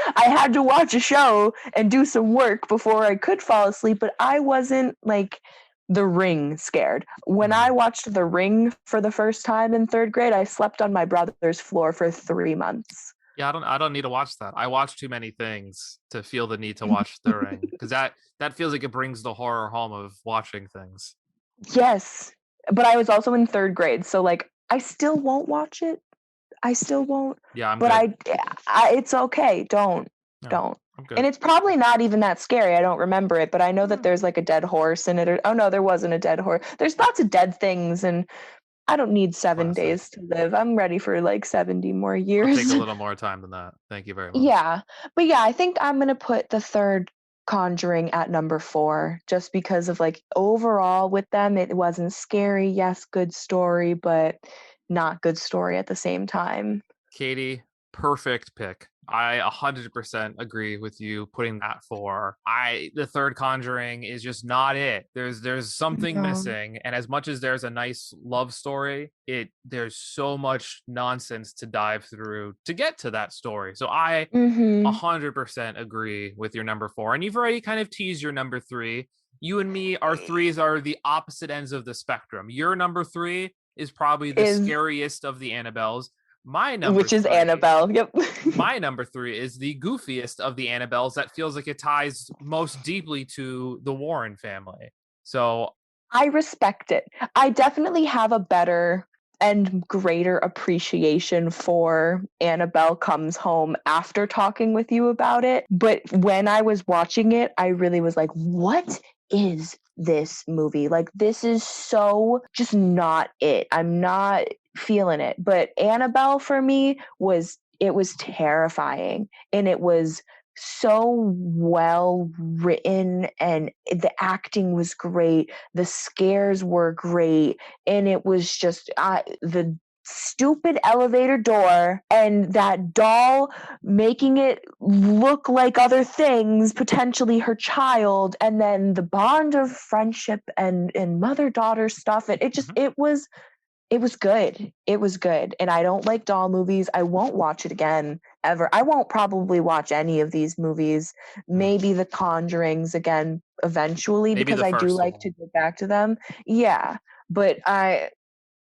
a show and do some work before I could fall asleep, but I wasn't like The Ring scared. When I watched The Ring for the first time in 3rd grade, I slept on my brother's floor for 3 months. Yeah, I don't need to watch that. I watch too many things to feel the need to watch The Ring, because that feels like it brings the horror home of watching things. Yes, but I was also in 3rd grade, so like I still won't watch it. I still won't. Yeah, but I it's okay. Don't. And it's probably not even that scary. I don't remember it, but I know that there's like a dead horse in it. Oh no, there wasn't a dead horse. There's lots of dead things, and I don't need 7 days to live. I'm ready for like 70 more years. I'll take a little more time than that. Thank you very much. Yeah, but yeah, I think I'm gonna put the third Conjuring at number 4, just because of like overall with them, it wasn't scary. Yes, good story, but not good story at the same time. Katie, perfect pick. I 100% agree with you putting that 4. The third Conjuring is just not it. There's something missing, and as much as there's a nice love story, there's so much nonsense to dive through to get to that story. So I 100% agree with your number 4, and you've already kind of teased your number 3. You and me, our 3s are the opposite ends of the spectrum. Your number 3 is probably the scariest of the Annabelles. My number Which is 3, Annabelle. Yep. My number 3 is the goofiest of the Annabelles that feels like it ties most deeply to the Warren family. So I respect it. I definitely have a better and greater appreciation for Annabelle Comes Home after talking with you about it. But when I was watching it, I really was like, what is this movie? Like, this is so just not it. I'm not feeling it. But Annabelle for me was terrifying, and it was so well written, and the acting was great, the scares were great, and it was just the stupid elevator door and that doll making it look like other things, potentially her child, and then the bond of friendship and mother-daughter stuff. It just it was good. It was good. And I don't like doll movies. I won't watch it again ever. I won't probably watch any of these movies. Maybe the Conjurings again eventually, Maybe because the I do first like one. to go back to them. Yeah. But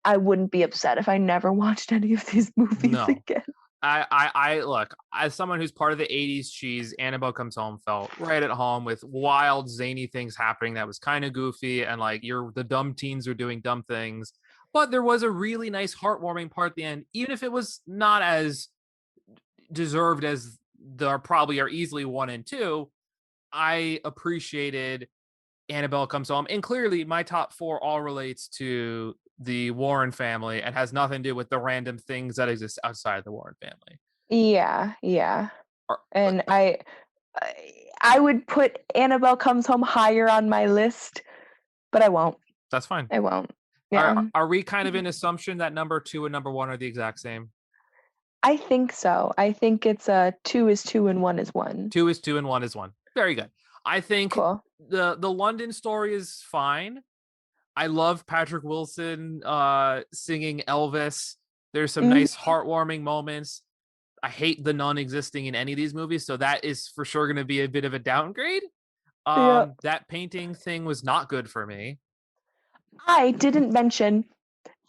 I wouldn't be upset if I never watched any of these movies again. I look, as someone who's part of the 80s cheese, Annabelle Comes Home felt right at home with wild, zany things happening that was kind of goofy, and like the dumb teens are doing dumb things. But there was a really nice, heartwarming part at the end, even if it was not as deserved as there probably are easily 1 and 2. I appreciated Annabelle Comes Home, and clearly my top 4 all relates to the Warren family and has nothing to do with the random things that exist outside of the Warren family. Yeah. And I would put Annabelle Comes Home higher on my list, but I won't. That's fine. I won't. Yeah. Are we kind of in assumption that number 2 and number 1 are the exact same? I think so. I think it's 2 is 2 and 1 is 1. 2 is 2 and 1 is 1. Very good. I think cool. The London story is fine. I love Patrick Wilson singing Elvis. There's some nice heartwarming moments. I hate the nun existing in any of these movies, so that is for sure going to be a bit of a downgrade. That painting thing was not good for me. I didn't mention,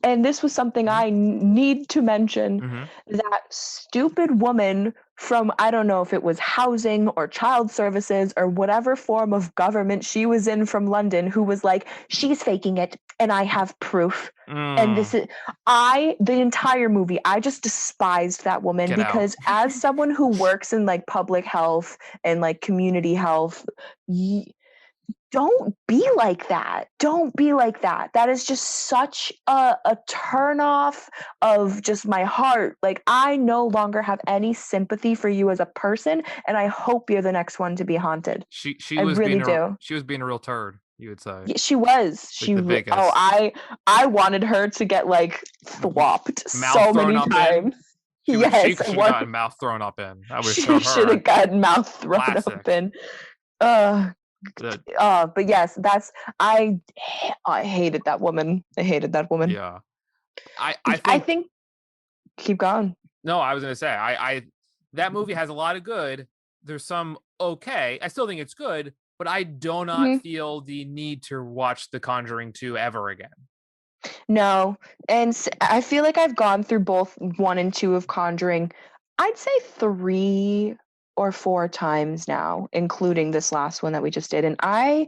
and this was something I need to mention, that stupid woman from, I don't know if it was housing or child services or whatever form of government she was in from London, who was like, she's faking it and I have proof. And this is, the entire movie, I just despised that woman. Get because as someone who works in like public health and like community health, don't be like that. Don't be like that. That is just such a turn off of just my heart. Like, I no longer have any sympathy for you as a person, and I hope you're the next one to be haunted. She I was really do. She was being a real turd, you would say. Yeah, she was. Like I wanted her to get like thwopped so many times. She should have gotten mouth thrown up in. She should have gotten mouth thrown up in. But yes, I hated that woman. I hated that woman. Yeah. I think keep going. No, I was gonna say that movie has a lot of good. There's some okay. I still think it's good, but I do not feel the need to watch The Conjuring 2 ever again. No, and I feel like I've gone through both 1 and 2 of Conjuring. I'd say 3 or 4 times now, including this last one that we just did. And I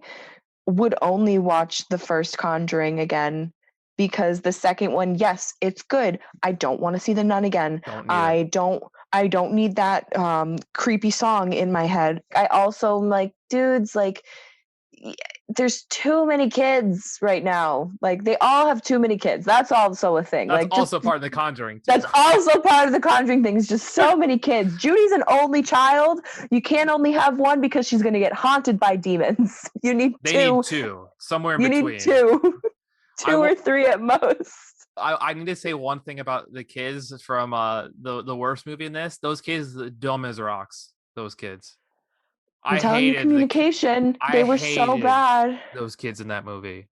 would only watch the first Conjuring again because the second one, yes, it's good. I don't want to see the nun again. I don't need that creepy song in my head. I also like, dudes, like, there's too many kids right now. Like, they all have too many kids. That's also a thing. That's like, also part of the Conjuring too. That's also part of the Conjuring thing. It's just so many kids. Judy's an only child. You can't only have one because she's going to get haunted by demons. You need two. They need 2. Somewhere in between. You need 2. 2 or 3 at most. I need to say one thing about the kids from the worst movie in this. Those kids, dumb as rocks. Those kids. I'm telling you, communication. They were so bad. Those kids in that movie.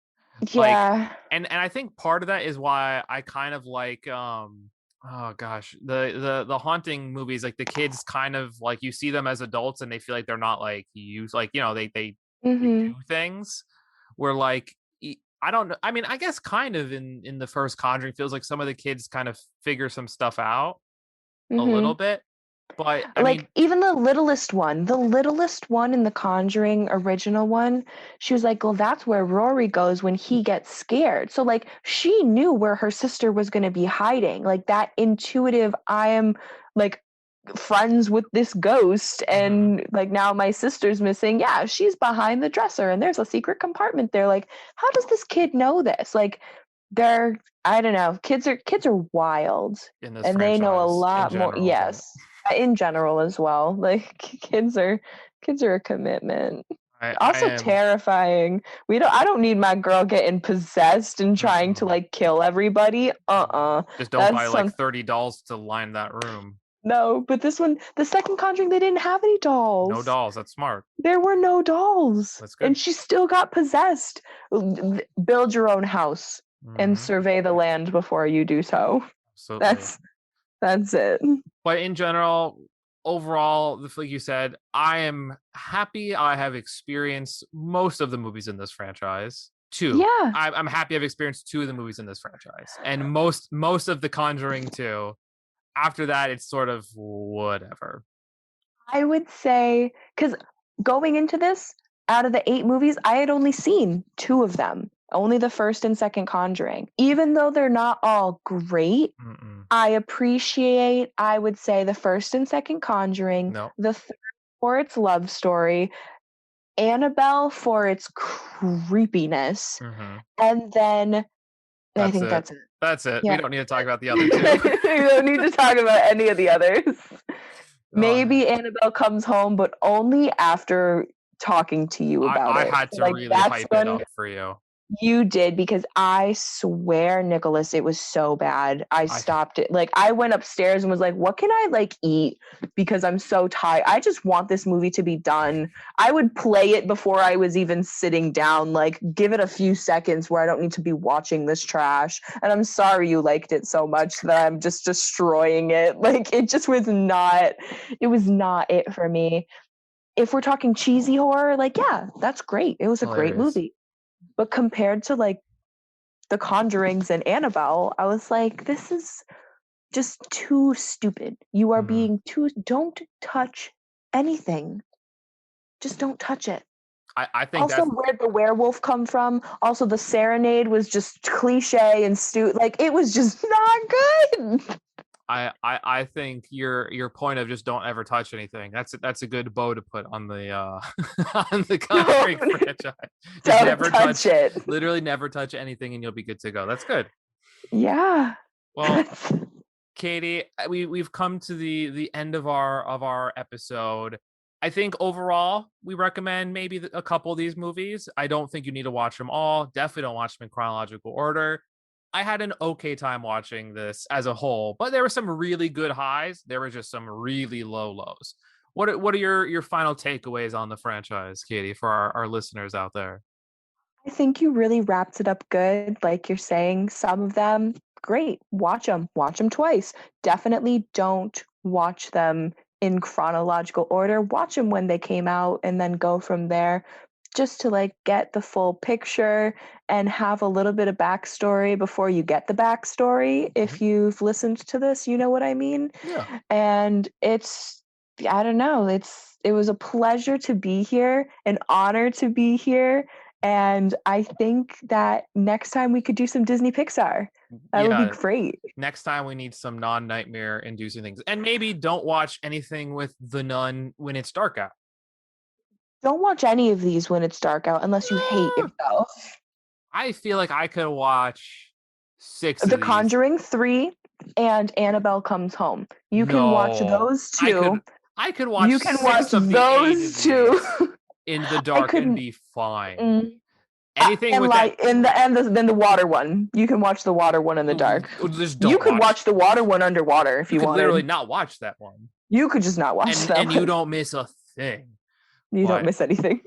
Yeah. And I think part of that is why I kind of like oh gosh, the haunting movies, like the kids kind of like, you see them as adults and they feel like they're not like you, like, you know, they do things where like, I don't know. I mean, I guess kind of in the first Conjuring feels like some of the kids kind of figure some stuff out a little bit. But I mean, even the littlest one in the Conjuring original one, she was like, well, that's where Rory goes when he gets scared. So like, she knew where her sister was going to be hiding. Like, that intuitive, I am like friends with this ghost, and like, now my sister's missing. Yeah, she's behind the dresser and there's a secret compartment there. Like, how does this kid know this? Like, I don't know. Kids are wild, and they know a lot more. Yes. In general as well. Like kids are a commitment. Also terrifying. I don't need my girl getting possessed and trying to like kill everybody. Just don't buy like 30 dolls to line that room. No, but this one, the second Conjuring, they didn't have any dolls. No dolls. That's smart. There were no dolls. That's good. And she still got possessed. Build your own house and survey the land before you do so. Absolutely. That's it. But in general, overall, like you said, I am happy I have experienced most of the movies in this franchise. Two. Yeah. I'm happy I've experienced 2 of the movies in this franchise. And most of the Conjuring 2. After that, it's sort of whatever. I would say, because going into this, out of the 8 movies, I had only seen 2 of them. Only the first and second Conjuring. Even though they're not all great, I appreciate, I would say, the first and second Conjuring, the third for its love story, Annabelle for its creepiness, and then I think that's it. That's it. Yeah. We don't need to talk about the other 2. We don't need to talk about any of the others. Maybe Annabelle Comes Home, but only after talking to you about it. I had to really hype it up for you. You did, because I swear, Nicholas, it was so bad. I stopped it. Like, I went upstairs and was like, what can I like eat? Because I'm so tired. I just want this movie to be done. I would play it before I was even sitting down. Like, give it a few seconds where I don't need to be watching this trash. And I'm sorry you liked it so much that I'm just destroying it. Like, it just was not it for me. If we're talking cheesy horror, like, yeah, that's great. It was a great movie. But compared to like the Conjurings and Annabelle, I was like, this is just too stupid. You are being don't touch anything. Just don't touch it. I think also, where'd the werewolf come from? Also, the serenade was just cliche and like, it was just not good. I think your point of just don't ever touch anything. That's a good bow to put on the on the Conjuring franchise. Just never touch it. Literally never touch anything, and you'll be good to go. That's good. Yeah. Well, Katie, we've come to the end of our episode. I think overall we recommend maybe a couple of these movies. I don't think you need to watch them all. Definitely don't watch them in chronological order. I had an okay time watching this as a whole, but there were some really good highs. There were just some really low lows. What are your final takeaways on the franchise, Katie, for our listeners out there? I think you really wrapped it up good. Like you're saying, some of them, great. Watch them twice. Definitely don't watch them in chronological order. Watch them when they came out and then go from there, just to like get the full picture and have a little bit of backstory before you get the backstory. If you've listened to this, you know what I mean? Yeah. And I don't know, it was a pleasure to be here, an honor to be here. And I think that next time we could do some Disney Pixar. That would be great. Next time we need some non-nightmare inducing things. And maybe don't watch anything with The Nun when it's dark out. Don't watch any of these when it's dark out unless you hate yourself. I feel like I could watch 6 of The these. Conjuring 3 and Annabelle Comes Home. You can watch those 2. I could watch You can watch those 2 in the dark and be fine. Anything and with like then the water one. You can watch the water one in the dark. You could watch the water one underwater if you wanted. Literally not watch that one. You could just not watch that one. And you don't miss a thing. You don't miss anything.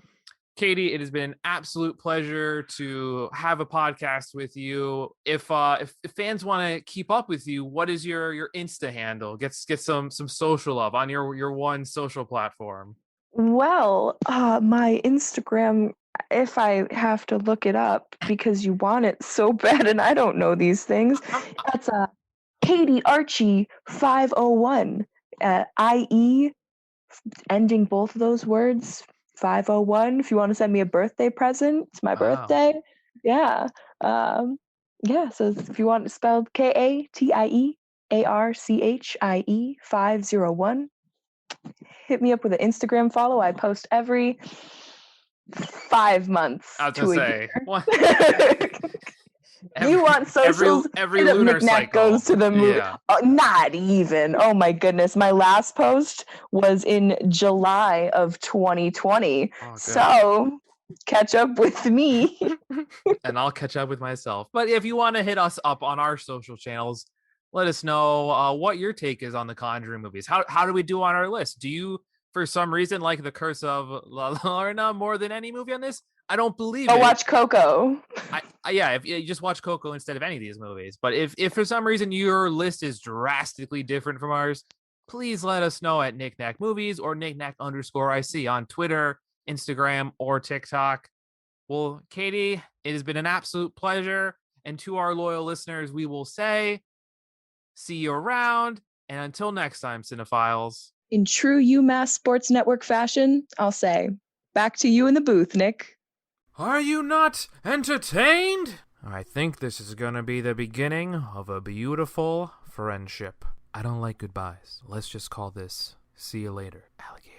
Katie, it has been an absolute pleasure to have a podcast with you. If fans want to keep up with you, what is your Insta handle? Get some social love on your one social platform. Well, my Instagram, if I have to look it up because you want it so bad and I don't know these things, that's Katie Archie 501. IE ending both of those words, 501. If you want to send me a birthday present, it's my birthday. Yeah. So if you want it spelled KATIEARCHIE 501, hit me up with an Instagram follow. I post every 5 months. I was to a say, You want socials? Every lunar Knick-Knack cycle goes to the movie. Yeah. Not even. Oh my goodness. My last post was in July of 2020. So catch up with me. And I'll catch up with myself. But if you want to hit us up on our social channels, let us know what your take is on the Conjuring movies. How do we do on our list? Do you, for some reason, like The Curse of La Llorona more than any movie on this? I don't believe it. Watch Coco. If you just watch Coco instead of any of these movies. But if for some reason your list is drastically different from ours, please let us know at Knick-Knack Movies or Knick-Knack_IC on Twitter, Instagram, or TikTok. Well, Katie, it has been an absolute pleasure. And to our loyal listeners, we will say, see you around. And until next time, cinephiles. In true UMass Sports Network fashion, I'll say, back to you in the booth, Nick. Are you not entertained? I think this is gonna be the beginning of a beautiful friendship. I don't like goodbyes. Let's just call this see you later, alligator.